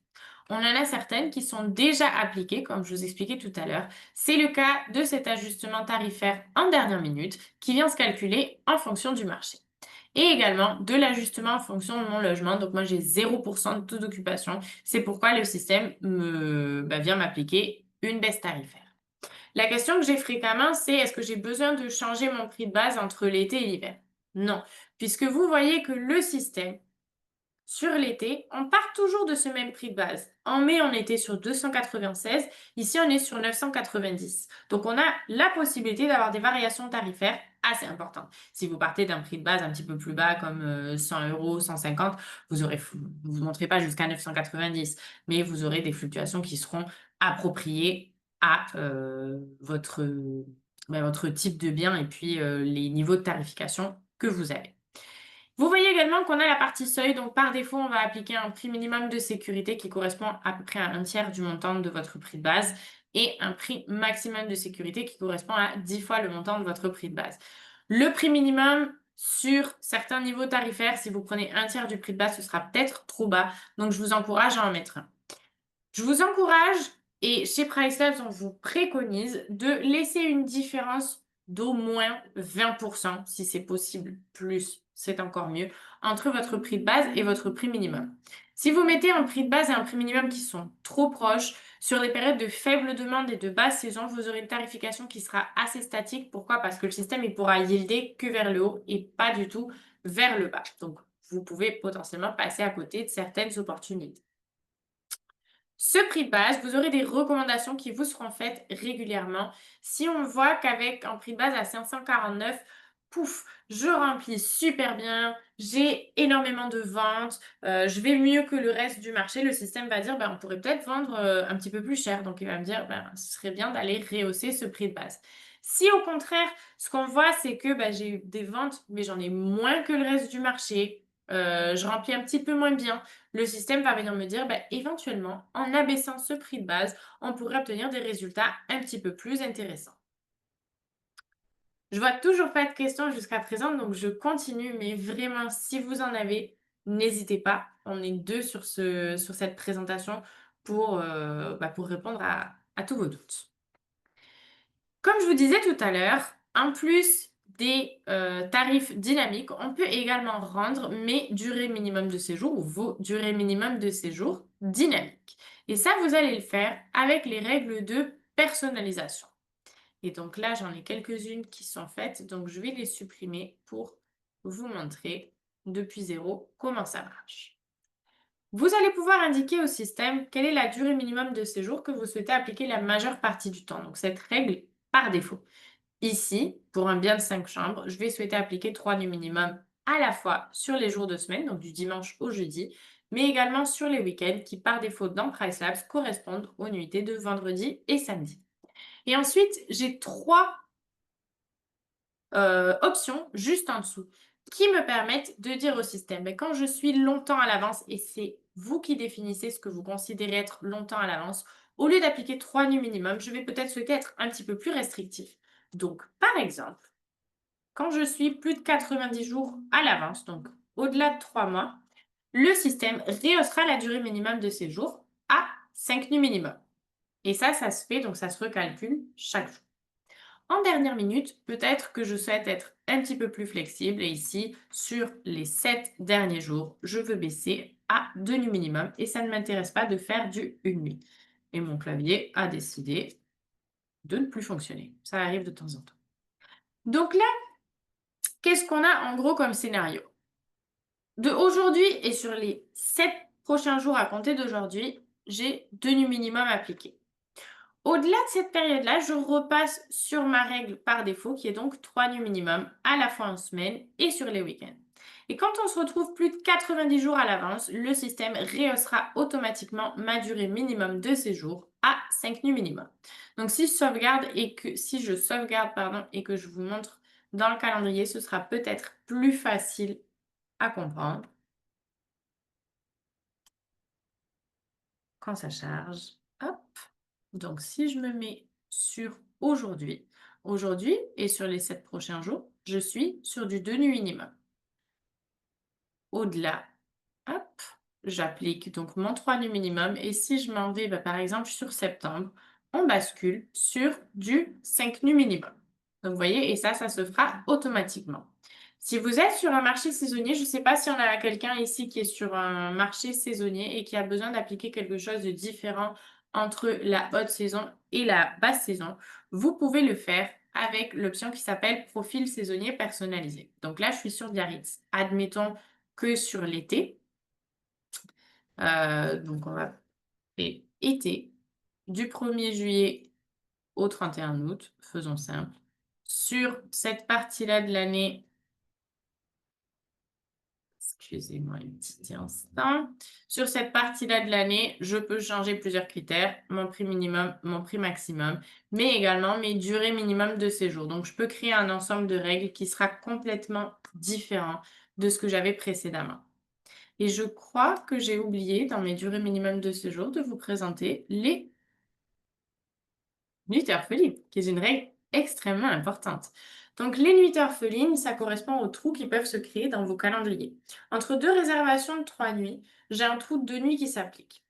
On en a certaines qui sont déjà appliquées, comme je vous expliquais tout à l'heure. C'est le cas de cet ajustement tarifaire en dernière minute qui vient se calculer en fonction du marché. Et également de l'ajustement en fonction de mon logement. Donc moi j'ai 0% de taux d'occupation. C'est pourquoi le système vient m'appliquer une baisse tarifaire. La question que j'ai fréquemment, c'est est-ce que j'ai besoin de changer mon prix de base entre l'été et l'hiver? Non, puisque vous voyez que le système, sur l'été, on part toujours de ce même prix de base. En mai, on était sur 296. Ici, on est sur 990. Donc, on a la possibilité d'avoir des variations tarifaires assez importantes. Si vous partez d'un prix de base un petit peu plus bas, comme 100 euros, 150, vous ne monterez pas jusqu'à 990, mais vous aurez des fluctuations qui seront appropriées à votre type de bien et puis les niveaux de tarification que vous avez. Vous voyez également qu'on a la partie seuil, donc par défaut, on va appliquer un prix minimum de sécurité qui correspond à peu près à un tiers du montant de votre prix de base et un prix maximum de sécurité qui correspond à 10 fois le montant de votre prix de base. Le prix minimum sur certains niveaux tarifaires, si vous prenez un tiers du prix de base, ce sera peut-être trop bas, donc je vous encourage à en mettre un. Je vous encourage, et chez PriceLabs, on vous préconise de laisser une différence d'au moins 20%, si c'est possible, plus, c'est encore mieux, entre votre prix de base et votre prix minimum. Si vous mettez un prix de base et un prix minimum qui sont trop proches, sur les périodes de faible demande et de basse saison, vous aurez une tarification qui sera assez statique. Pourquoi? Parce que le système, il pourra yielder que vers le haut et pas du tout vers le bas. Donc, vous pouvez potentiellement passer à côté de certaines opportunités. Ce prix de base, vous aurez des recommandations qui vous seront faites régulièrement. Si on voit qu'avec un prix de base à 549, pouf, je remplis super bien, j'ai énormément de ventes, je vais mieux que le reste du marché, le système va dire, on pourrait peut-être vendre un petit peu plus cher. Donc, il va me dire, ce serait bien d'aller rehausser ce prix de base. Si au contraire, ce qu'on voit, c'est que j'ai eu des ventes, mais j'en ai moins que le reste du marché, je remplis un petit peu moins bien, le système va venir me dire, éventuellement, en abaissant ce prix de base, on pourrait obtenir des résultats un petit peu plus intéressants. Je vois toujours pas de questions jusqu'à présent, donc je continue, mais vraiment, si vous en avez, n'hésitez pas. On est deux sur cette présentation pour répondre à tous vos doutes. Comme je vous disais tout à l'heure, en plus des tarifs dynamiques, on peut également rendre mes durées minimum de séjour ou vos durées minimum de séjour dynamiques. Et ça, vous allez le faire avec les règles de personnalisation. Et donc là, j'en ai quelques-unes qui sont faites, donc je vais les supprimer pour vous montrer depuis zéro comment ça marche. Vous allez pouvoir indiquer au système quelle est la durée minimum de séjour que vous souhaitez appliquer la majeure partie du temps. Donc cette règle par défaut. Ici, pour un bien de 5 chambres, je vais souhaiter appliquer 3 nuits minimum à la fois sur les jours de semaine, donc du dimanche au jeudi, mais également sur les week-ends qui, par défaut dans PriceLabs, correspondent aux nuitées de vendredi et samedi. Et ensuite, j'ai 3 options juste en dessous qui me permettent de dire au système, quand je suis longtemps à l'avance, et c'est vous qui définissez ce que vous considérez être longtemps à l'avance, au lieu d'appliquer 3 nuits minimum, je vais peut-être souhaiter être un petit peu plus restrictif. Donc, par exemple, quand je suis plus de 90 jours à l'avance, donc au-delà de 3 mois, le système rehaussera la durée minimum de séjour à 5 nuits minimum. Et ça se fait, donc ça se recalcule chaque jour. En dernière minute, peut-être que je souhaite être un petit peu plus flexible et ici, sur les 7 derniers jours, je veux baisser à 2 nuits minimum et ça ne m'intéresse pas de faire du 1 nuit. et mon clavier a décidé de ne plus fonctionner. Ça arrive de temps en temps. Donc là, qu'est-ce qu'on a en gros comme scénario? De aujourd'hui et sur les 7 prochains jours à compter d'aujourd'hui, j'ai 2 nuits minimum appliquées. Au-delà de cette période-là, je repasse sur ma règle par défaut, qui est donc 3 nuits minimum à la fois en semaine et sur les week-ends. Et quand on se retrouve plus de 90 jours à l'avance, le système rehaussera automatiquement ma durée minimum de séjour à 5 nuits minimum. Donc si je sauvegarde et que je vous montre dans le calendrier, ce sera peut-être plus facile à comprendre quand ça charge. Hop. Donc, si je me mets sur aujourd'hui et sur les 7 prochains jours, je suis sur du 2 nuits minimum. Au-delà, hop, j'applique donc mon 3 nuits minimum et si je m'en vais, par exemple, sur septembre, on bascule sur du 5 nuits minimum. Donc, vous voyez, et ça se fera automatiquement. Si vous êtes sur un marché saisonnier, je ne sais pas si on a quelqu'un ici qui est sur un marché saisonnier et qui a besoin d'appliquer quelque chose de différent entre la haute saison et la basse saison, vous pouvez le faire avec l'option qui s'appelle profil saisonnier personnalisé. Donc là, je suis sur Biarritz. Admettons que sur l'été, donc on va faire été, du 1er juillet au 31 août, faisons simple. Sur cette partie-là de l'année, excusez-moi un petit instant. Sur cette partie-là de l'année, je peux changer plusieurs critères, mon prix minimum, mon prix maximum, mais également mes durées minimum de séjour. Donc, je peux créer un ensemble de règles qui sera complètement différent de ce que j'avais précédemment. Et je crois que j'ai oublié, dans mes durées minimum de séjour, de vous présenter les nuits orphelines, qui est une règle extrêmement importante. Donc, les nuits orphelines, ça correspond aux trous qui peuvent se créer dans vos calendriers. Entre deux réservations de 3 nuits, j'ai un trou de 2 nuits qui s'applique.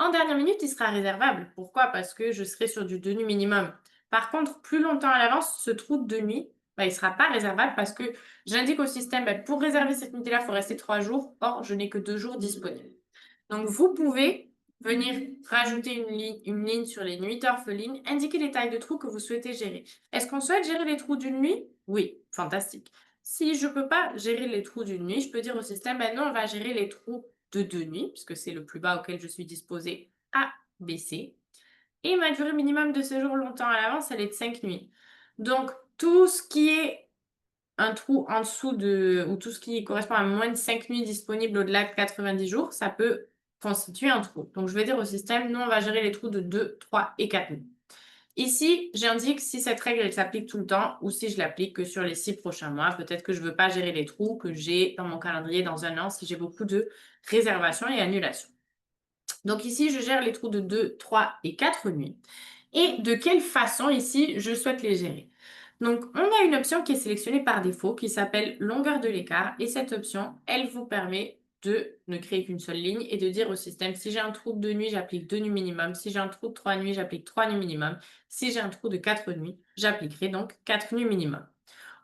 En dernière minute, il sera réservable. Pourquoi? Parce que je serai sur du 2 nuits minimum. Par contre, plus longtemps à l'avance, ce trou de 2 nuits, il ne sera pas réservable parce que j'indique au système, pour réserver cette nuitée-là, il faut rester 3 jours. Or, je n'ai que 2 jours disponibles. Donc, vous pouvez venir rajouter une ligne sur les nuits orphelines, indiquer les tailles de trous que vous souhaitez gérer. Est-ce qu'on souhaite gérer les trous d'une nuit? Oui, fantastique. Si je ne peux pas gérer les trous d'une nuit, je peux dire au système, non, on va gérer les trous de 2 nuits, puisque c'est le plus bas auquel je suis disposée à baisser. Et ma durée minimum de séjour longtemps à l'avance, elle est de 5 nuits. Donc, tout ce qui est un trou en dessous ou tout ce qui correspond à moins de 5 nuits disponibles au-delà de 90 jours, ça peut constituer un trou. Donc, je vais dire au système, nous, on va gérer les trous de 2, 3 et 4 nuits. Ici, j'indique si cette règle elle s'applique tout le temps ou si je l'applique que sur les 6 prochains mois. Peut-être que je ne veux pas gérer les trous que j'ai dans mon calendrier dans un an si j'ai beaucoup de réservations et annulations. Donc ici, je gère les trous de 2, 3 et 4 nuits. Et de quelle façon ici, je souhaite les gérer? Donc, on a une option qui est sélectionnée par défaut qui s'appelle longueur de l'écart. Et cette option, elle vous permet de ne créer qu'une seule ligne et de dire au système, si j'ai un trou de 2 nuits, j'applique 2 nuits minimum. Si j'ai un trou de 3 nuits, j'applique 3 nuits minimum. Si j'ai un trou de 4 nuits, j'appliquerai donc 4 nuits minimum.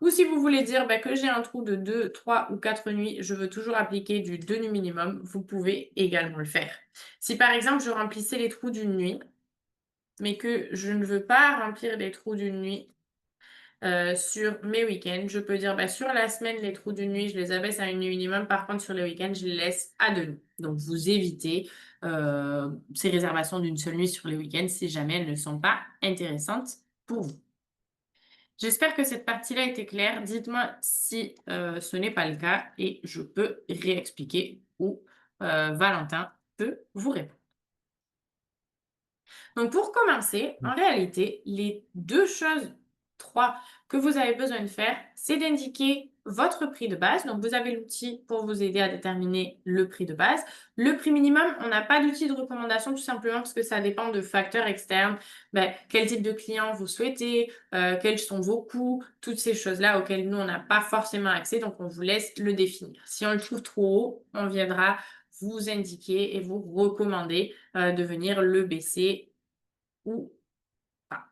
Ou si vous voulez dire que j'ai un trou de 2, 3 ou 4 nuits, je veux toujours appliquer du 2 nuits minimum, vous pouvez également le faire. Si par exemple, je remplissais les trous d'une nuit, mais que je ne veux pas remplir les trous d'une nuit sur mes week-ends, je peux dire sur la semaine, les trous d'une nuit, je les abaisse à une nuit minimum. Par contre, sur les week-ends, je les laisse à 2 nuits. Donc, vous évitez ces réservations d'une seule nuit sur les week-ends si jamais elles ne sont pas intéressantes pour vous. J'espère que cette partie-là était claire. Dites-moi si ce n'est pas le cas et je peux réexpliquer ou Valentin peut vous répondre. Donc, pour commencer, en réalité, les 3 que vous avez besoin de faire, c'est d'indiquer votre prix de base. Donc, vous avez l'outil pour vous aider à déterminer le prix de base. Le prix minimum, on n'a pas d'outil de recommandation tout simplement parce que ça dépend de facteurs externes. Quel type de client vous souhaitez, quels sont vos coûts, toutes ces choses-là auxquelles nous, on n'a pas forcément accès. Donc, on vous laisse le définir. Si on le trouve trop haut, on viendra vous indiquer et vous recommander de venir le baisser ou pas.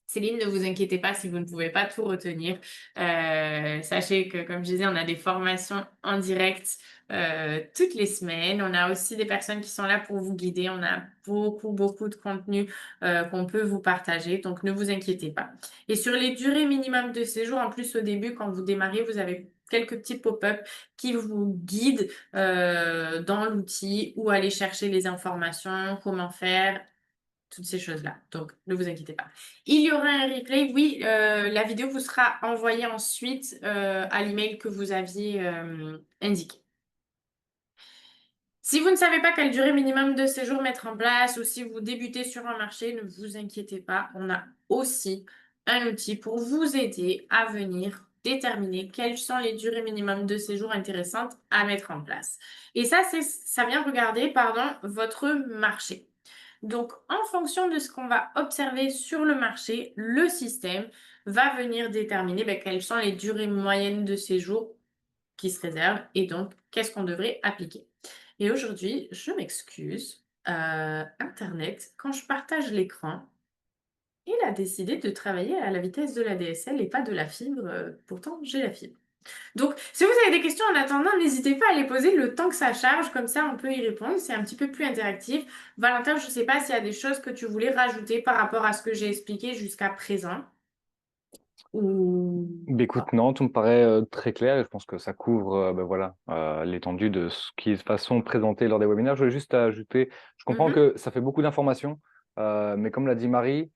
Céline, ne vous inquiétez pas si vous ne pouvez pas tout retenir. Sachez que, comme je disais, on a des formations en direct toutes les semaines. On a aussi des personnes qui sont là pour vous guider. On a beaucoup, beaucoup de contenu qu'on peut vous partager. Donc, ne vous inquiétez pas. Et sur les durées minimum de séjour, en plus, au début, quand vous démarrez, vous avez quelques petits pop-up qui vous guident dans l'outil, où aller chercher les informations, comment faire, toutes ces choses-là. Donc, ne vous inquiétez pas. Il y aura un replay. Oui, la vidéo vous sera envoyée ensuite à l'email que vous aviez indiqué. Si vous ne savez pas quelle durée minimum de séjour mettre en place ou si vous débutez sur un marché, ne vous inquiétez pas. On a aussi un outil pour vous aider à venir déterminer quelles sont les durées minimum de séjour intéressantes à mettre en place. Et ça vient regarder, pardon, votre marché. Donc, en fonction de ce qu'on va observer sur le marché, le système va venir déterminer quelles sont les durées moyennes de séjour qui se réservent et donc qu'est-ce qu'on devrait appliquer. Et aujourd'hui, je m'excuse, Internet, quand je partage l'écran, il a décidé de travailler à la vitesse de la DSL et pas de la fibre. Pourtant, j'ai la fibre. Donc, si vous avez des questions en attendant, n'hésitez pas à les poser le temps que ça charge, comme ça on peut y répondre, c'est un petit peu plus interactif. Valentin, je ne sais pas s'il y a des choses que tu voulais rajouter par rapport à ce que j'ai expliqué jusqu'à présent. Ou Écoute, pas. non, tout me paraît très clair et je pense que ça couvre voilà, l'étendue de ce qui est de façon présentée lors des webinaires. Je voulais juste ajouter, je comprends Mhm. que ça fait beaucoup d'informations, mais comme l'a dit Marie,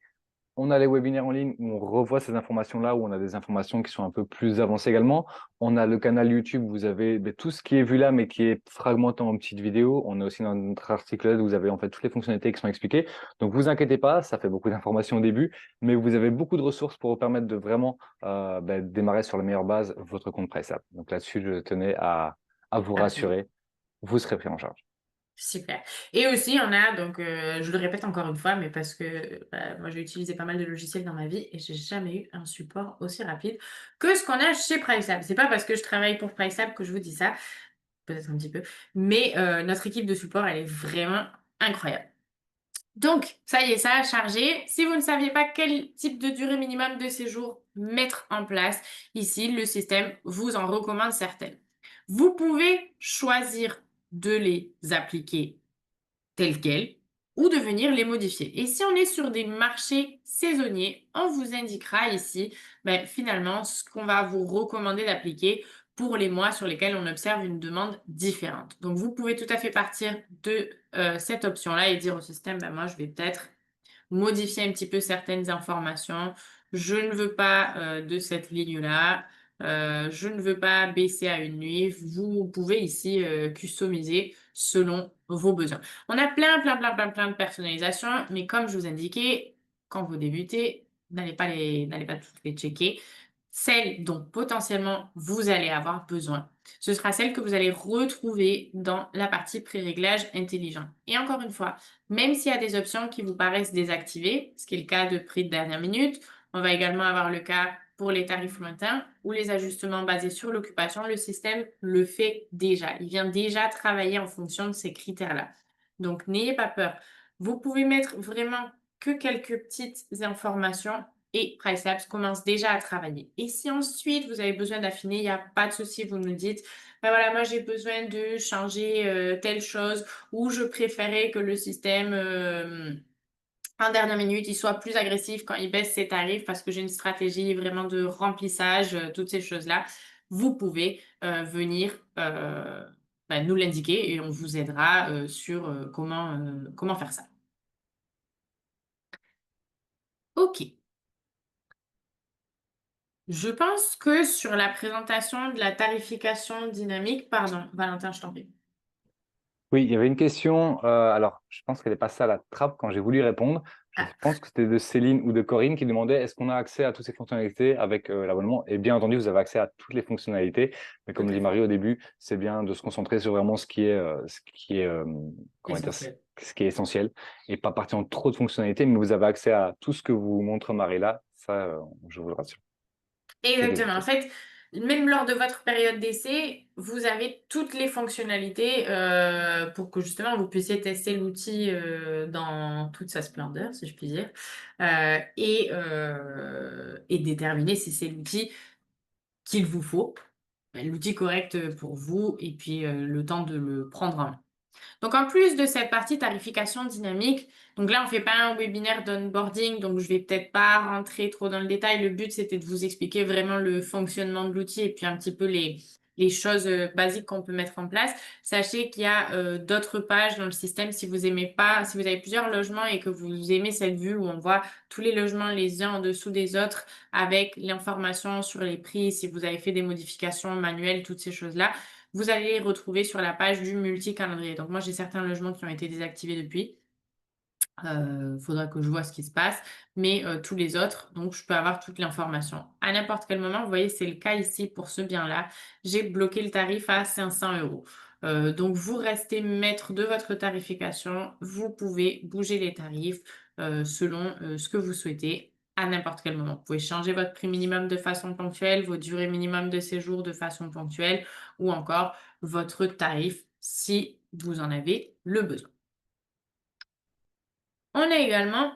on a les webinaires en ligne où on revoit ces informations-là, où on a des informations qui sont un peu plus avancées également. On a le canal YouTube, où vous avez tout ce qui est vu là, mais qui est fragmenté en petites vidéos. On a aussi dans notre article où vous avez en fait toutes les fonctionnalités qui sont expliquées. Donc, vous inquiétez pas, ça fait beaucoup d'informations au début, mais vous avez beaucoup de ressources pour vous permettre de vraiment démarrer sur la meilleure base votre compte PriceApp. Donc là-dessus, je tenais à vous Absolument. rassurer, vous serez pris en charge. Super. Et aussi, on a, donc, je le répète encore une fois, mais parce que moi, j'ai utilisé pas mal de logiciels dans ma vie et j'ai jamais eu un support aussi rapide que ce qu'on a chez PriceLab. C'est pas parce que je travaille pour PriceLab que je vous dis ça, peut-être un petit peu, mais notre équipe de support, elle est vraiment incroyable. Donc, ça y est, ça a chargé. Si vous ne saviez pas quel type de durée minimum de séjour mettre en place, ici, le système vous en recommande certaines. Vous pouvez choisir de les appliquer telles quelles ou de venir les modifier. Et si on est sur des marchés saisonniers, on vous indiquera ici finalement ce qu'on va vous recommander d'appliquer pour les mois sur lesquels on observe une demande différente. Donc vous pouvez tout à fait partir de cette option-là et dire au système, moi je vais peut-être modifier un petit peu certaines informations. Je ne veux pas de cette ligne-là. Je ne veux pas baisser à une nuit. Vous pouvez ici customiser selon vos besoins. On a plein de personnalisations, mais comme je vous indiquais, quand vous débutez, n'allez pas toutes les checker. Celle dont potentiellement vous allez avoir besoin, ce sera celle que vous allez retrouver dans la partie pré-réglage intelligent. Et encore une fois, même s'il y a des options qui vous paraissent désactivées, ce qui est le cas de prix de dernière minute, on va également avoir le cas pour les tarifs lointains ou les ajustements basés sur l'occupation. Le système le fait déjà. Il vient déjà travailler en fonction de ces critères-là. Donc, n'ayez pas peur. Vous pouvez mettre vraiment que quelques petites informations et PriceLabs commence déjà à travailler. Et si ensuite vous avez besoin d'affiner, il n'y a pas de souci, vous nous dites, voilà, moi j'ai besoin de changer telle chose ou je préférais que le système en dernière minute il soit plus agressif quand il baisse ses tarifs parce que j'ai une stratégie vraiment de remplissage, toutes ces choses-là. Vous pouvez venir nous l'indiquer et on vous aidera sur comment faire ça. Ok. Je pense que sur la présentation de la tarification dynamique, pardon, Valentin, je t'en prie. Oui, il y avait une question. Alors, je pense qu'elle est passée à la trappe quand j'ai voulu répondre. Je Ah, pense que c'était de Céline ou de Corinne qui demandait est-ce qu'on a accès à toutes ces fonctionnalités avec l'abonnement? Et bien entendu, vous avez accès à toutes les fonctionnalités. Mais tout comme le à dit fait. Marie au début, c'est bien de se concentrer sur vraiment comment dire, Essentiel. ce qui est essentiel et pas partir en trop de fonctionnalités. Mais vous avez accès à tout ce que vous montre Marie là. Ça, je vous le rassure. C'est Exactement. En limité. fait, Même lors de votre période d'essai, vous avez toutes les fonctionnalités, pour que justement vous puissiez tester l'outil, dans toute sa splendeur, si je puis dire, et déterminer si c'est l'outil qu'il vous faut, l'outil correct, pour vous et puis, le temps de le prendre en main. Donc, en plus de cette partie tarification dynamique, donc là, on fait pas un webinaire d'onboarding, donc je vais peut-être pas rentrer trop dans le détail. Le but, c'était de vous expliquer vraiment le fonctionnement de l'outil et puis un petit peu les choses basiques qu'on peut mettre en place. Sachez qu'il y a d'autres pages dans le système si vous aimez pas, si vous avez plusieurs logements et que vous aimez cette vue où on voit tous les logements les uns en dessous des autres avec l'information sur les prix, si vous avez fait des modifications manuelles, toutes ces choses-là. Vous allez les retrouver sur la page du multi-calendrier. Donc moi, j'ai certains logements qui ont été désactivés depuis. Faudra que je vois ce qui se passe, mais tous les autres, donc je peux avoir toute l'information. À n'importe quel moment, vous voyez, c'est le cas ici pour ce bien-là. J'ai bloqué le tarif à 500 €. Donc vous restez maître de votre tarification. Vous pouvez bouger les tarifs, selon, ce que vous souhaitez à n'importe quel moment. Vous pouvez changer votre prix minimum de façon ponctuelle, vos durées minimum de séjour de façon ponctuelle ou encore votre tarif si vous en avez le besoin. On a également,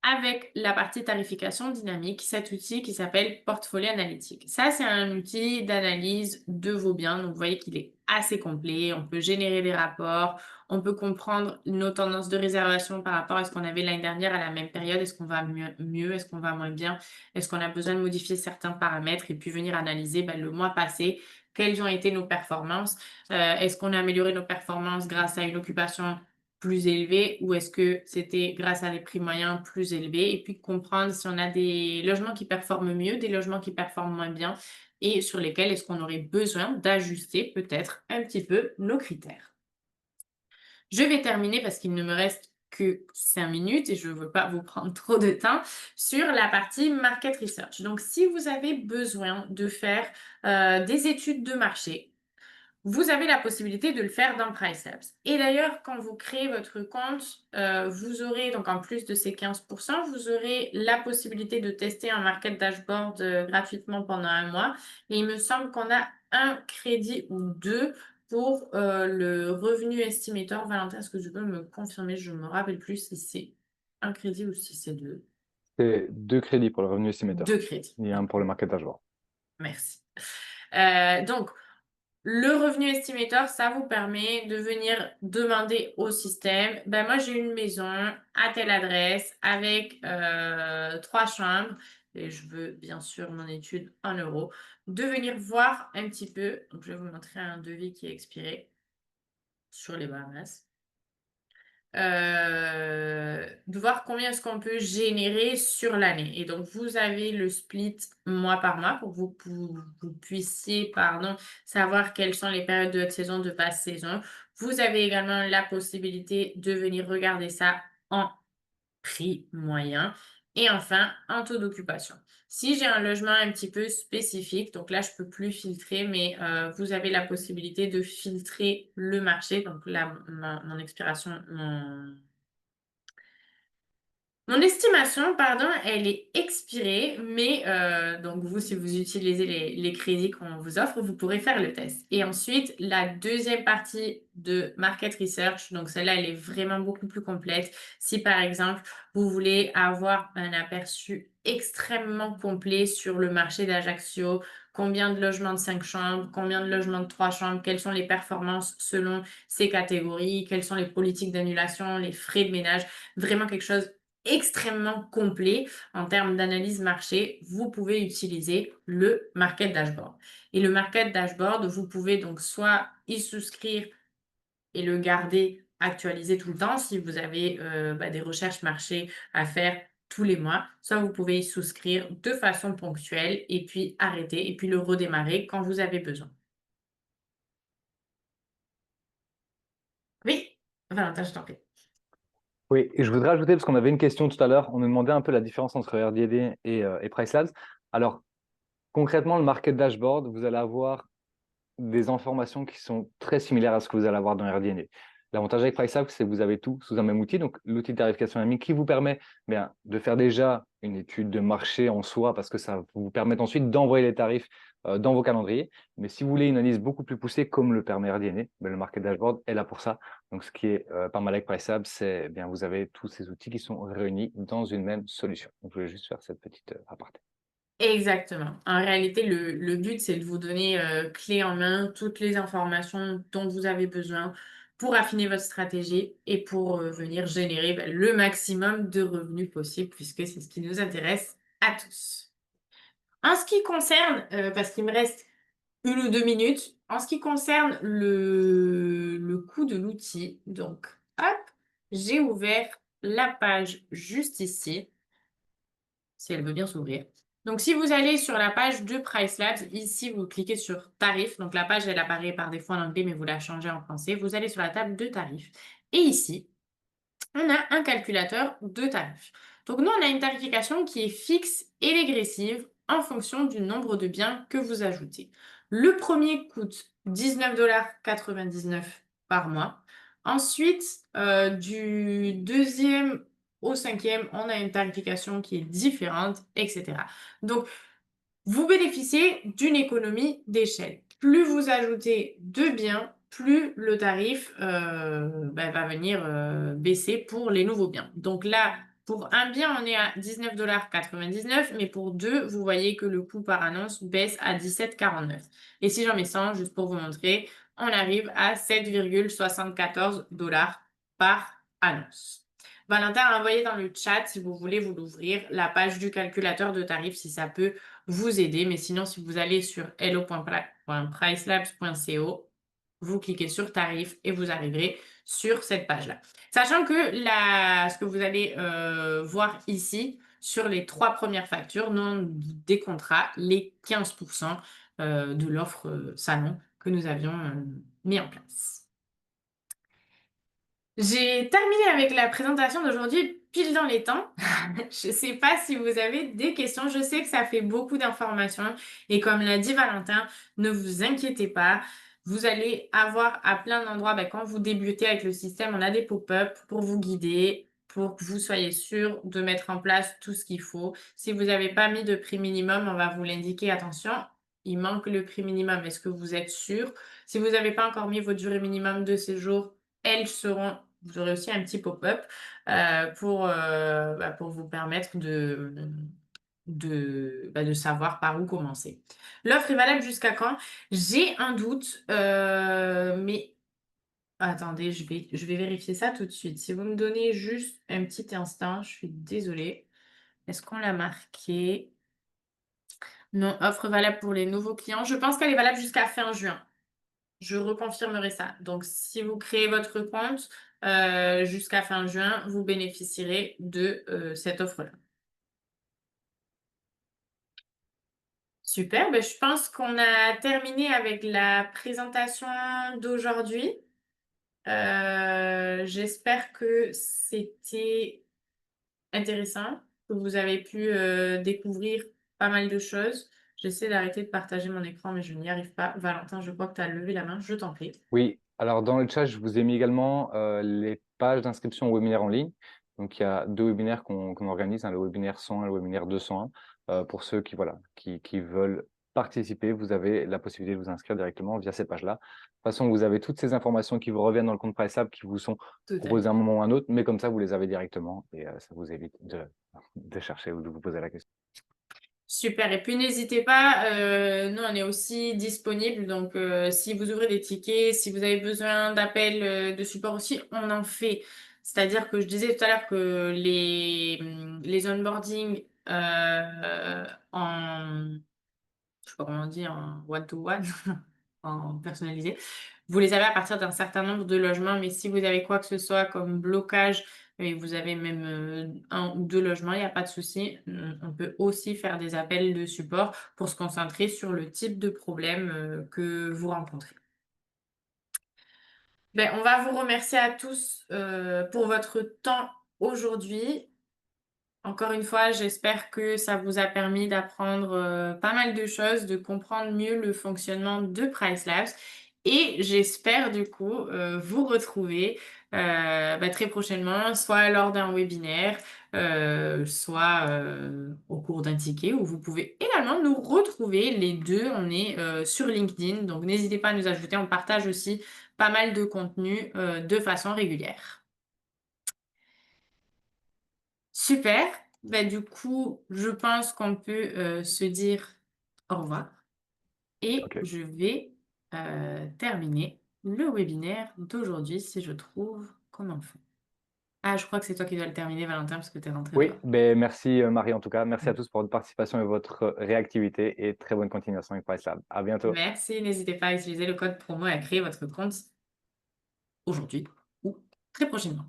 avec la partie tarification dynamique, cet outil qui s'appelle Portfolio Analytique. Ça, c'est un outil d'analyse de vos biens. Donc, vous voyez qu'il est assez complet. On peut générer des rapports. On peut comprendre nos tendances de réservation par rapport à ce qu'on avait l'année dernière à la même période. Est-ce qu'on va mieux? Est-ce qu'on va moins bien? Est-ce qu'on a besoin de modifier certains paramètres? Et puis venir analyser le mois passé, quelles ont été nos performances? Est-ce qu'on a amélioré nos performances grâce à une occupation plus élevé ou est-ce que c'était grâce à des prix moyens plus élevés? Et puis comprendre si on a des logements qui performent mieux, des logements qui performent moins bien et sur lesquels est-ce qu'on aurait besoin d'ajuster peut-être un petit peu nos critères. Je vais terminer parce qu'il ne me reste que 5 minutes et je ne veux pas vous prendre trop de temps sur la partie market research. Donc si vous avez besoin de faire, des études de marché, vous avez la possibilité de le faire dans PriceLabs. Et d'ailleurs, quand vous créez votre compte, vous aurez donc en plus de ces 15 vous aurez la possibilité de tester un market dashboard, gratuitement pendant 1 mois et il me semble qu'on a un crédit ou 2 pour, le revenu estimator. Valentin, est-ce que tu peux me confirmer? Je ne me rappelle plus si c'est un crédit ou si c'est 2. C'est 2 crédits pour le revenu estimateur 2 crédits. et un pour le market dashboard. Merci. Donc le revenu estimator, ça vous permet de venir demander au système, ben moi j'ai une maison à telle adresse avec 3 chambres et je veux bien sûr mon étude en euros, de venir voir un petit peu, donc je vais vous montrer un devis qui est expiré sur les Bahamas. De voir combien est-ce qu'on peut générer sur l'année. Et donc, vous avez le split mois par mois pour que vous puissiez, pardon, savoir quelles sont les périodes de haute saison, de basse saison. Vous avez également la possibilité de venir regarder ça en prix moyen et enfin un taux d'occupation. Si j'ai un logement un petit peu spécifique, donc là je peux plus filtrer, mais vous avez la possibilité de filtrer le marché. Donc là, mon expiration, mon estimation, pardon, elle est expirée, mais donc vous, si vous utilisez les crédits qu'on vous offre, vous pourrez faire le test. Et ensuite, la deuxième partie de Market Research, donc celle-là, elle est vraiment beaucoup plus complète. Si par exemple, vous voulez avoir un aperçu extrêmement complet sur le marché d'Ajaccio, combien de logements de 5 chambres, combien de logements de 3 chambres, quelles sont les performances selon ces catégories, quelles sont les politiques d'annulation, les frais de ménage, vraiment quelque chose extrêmement complet en termes d'analyse marché, vous pouvez utiliser le Market Dashboard. Et le Market Dashboard, vous pouvez donc soit y souscrire et le garder actualisé tout le temps si vous avez des recherches marché à faire tous les mois, soit vous pouvez y souscrire de façon ponctuelle et puis arrêter et puis le redémarrer quand vous avez besoin. Oui, Valentin, je t'en prie. Oui, et je voudrais ajouter, parce qu'on avait une question tout à l'heure, on nous demandait un peu la différence entre RDD et PriceLabs. Alors, concrètement, le market dashboard, vous allez avoir des informations qui sont très similaires à ce que vous allez avoir dans RDD. L'avantage avec PriceLabs, c'est que vous avez tout sous un même outil, donc l'outil de tarification dynamique qui vous permet de faire déjà une étude de marché en soi, parce que ça vous permet ensuite d'envoyer les tarifs dans vos calendriers. Mais si vous voulez une analyse beaucoup plus poussée, comme le permet RDNA, ben, le Market Dashboard est là pour ça. Donc, ce qui est pas mal avec PriceLab, c'est eh bien vous avez tous ces outils qui sont réunis dans une même solution. Donc, je voulais juste faire cette petite aparté. Exactement. En réalité, le but, c'est de vous donner clé en main toutes les informations dont vous avez besoin pour affiner votre stratégie et pour venir générer le maximum de revenus possible, puisque c'est ce qui nous intéresse à tous. En ce qui concerne, parce qu'il me reste 1 ou 2 minutes, en ce qui concerne le coût de l'outil, donc hop, j'ai ouvert la page juste ici, si elle veut bien s'ouvrir. Donc, si vous allez sur la page de PriceLabs, ici, vous cliquez sur tarifs. Donc, la page, elle apparaît par défaut en anglais, mais vous la changez en français. Vous allez sur la table de tarifs. Et ici, on a un calculateur de tarifs. Donc, nous, on a une tarification qui est fixe et régressive en fonction du nombre de biens que vous ajoutez. Le premier coûte 19,99 $ par mois. Ensuite, du deuxième au cinquième, on a une tarification qui est différente, etc. Donc, vous bénéficiez d'une économie d'échelle. Plus vous ajoutez de biens, plus le tarif va venir baisser pour les nouveaux biens. Donc là, pour un bien, on est à 19,99 $, mais pour deux, vous voyez que le coût par annonce baisse à 17,49 $. Et si j'en mets 100, juste pour vous montrer, on arrive à 7,74 $ par annonce. Valentin a envoyé dans le chat, si vous voulez vous l'ouvrir, la page du calculateur de tarifs, si ça peut vous aider. Mais sinon, si vous allez sur hello.pricelabs.co, vous cliquez sur tarifs et vous arriverez sur cette page-là. Sachant que ce que vous allez voir ici, sur les 3 premières factures, nous, on décomptera les 15% de l'offre salon que nous avions mis en place. J'ai terminé avec la présentation d'aujourd'hui pile dans les temps. Je ne sais pas si vous avez des questions. Je sais que ça fait beaucoup d'informations et comme l'a dit Valentin, ne vous inquiétez pas. Vous allez avoir à plein d'endroits, quand vous débutez avec le système, on a des pop-up pour vous guider, pour que vous soyez sûr de mettre en place tout ce qu'il faut. Si vous n'avez pas mis de prix minimum, on va vous l'indiquer. Attention, il manque le prix minimum. Est-ce que vous êtes sûr? Si vous n'avez pas encore mis votre durée minimum de séjour, vous aurez aussi un petit pop-up pour vous permettre de savoir par où commencer. L'offre est valable jusqu'à quand? J'ai un doute, mais attendez, je vais vérifier ça tout de suite. Si vous me donnez juste un petit instant, je suis désolée. Est-ce qu'on l'a marqué? Non, offre valable pour les nouveaux clients. Je pense qu'elle est valable jusqu'à fin juin. Je reconfirmerai ça. Donc, si vous créez votre compte jusqu'à fin juin, vous bénéficierez de cette offre-là. Super, je pense qu'on a terminé avec la présentation d'aujourd'hui. J'espère que c'était intéressant, que vous avez pu découvrir pas mal de choses. J'essaie d'arrêter de partager mon écran, mais je n'y arrive pas. Valentin, je crois que tu as levé la main, je t'en prie. Oui, alors dans le chat, je vous ai mis également les pages d'inscription au webinaire en ligne. Donc, il y a 2 webinaires qu'on organise, le webinaire 101 et le webinaire 201. Pour ceux qui veulent participer, vous avez la possibilité de vous inscrire directement via ces pages-là. De toute façon, vous avez toutes ces informations qui vous reviennent dans le compte PriceLab, qui vous sont Tout à proposées à un fait. moment ou à un autre, mais comme ça, vous les avez directement et ça vous évite de chercher ou de vous poser la question. Super. Et puis n'hésitez pas, nous on est aussi disponible. Donc si vous ouvrez des tickets, si vous avez besoin d'appels de support aussi, on en fait. C'est-à-dire que je disais tout à l'heure que les onboarding je sais pas comment on dit, en one-to-one, en personnalisé. Vous les avez à partir d'un certain nombre de logements, mais si vous avez quoi que ce soit comme blocage et vous avez même 1 ou 2 logements, il n'y a pas de souci. On peut aussi faire des appels de support pour se concentrer sur le type de problème que vous rencontrez. On va vous remercier à tous pour votre temps aujourd'hui. Encore une fois, j'espère que ça vous a permis d'apprendre pas mal de choses, de comprendre mieux le fonctionnement de PriceLabs. et j'espère du coup, vous retrouver, très prochainement, soit lors d'un webinaire, soit, au cours d'un ticket où vous pouvez également nous retrouver les 2. On est, sur LinkedIn, donc n'hésitez pas à nous ajouter. On partage aussi pas mal de contenu, de façon régulière. Super, du coup, je pense qu'on peut, se dire au revoir et Ok. je vais, terminer le webinaire d'aujourd'hui si je trouve comment on fait. Ah, je crois que c'est toi qui dois le terminer, Valentin, parce que tu es rentré Oui, dehors. ben merci Marie en tout cas. Merci à tous pour votre participation et votre réactivité et très bonne continuation avec PriceLab. À bientôt. Merci, n'hésitez pas à utiliser le code promo et à créer votre compte aujourd'hui ou très prochainement.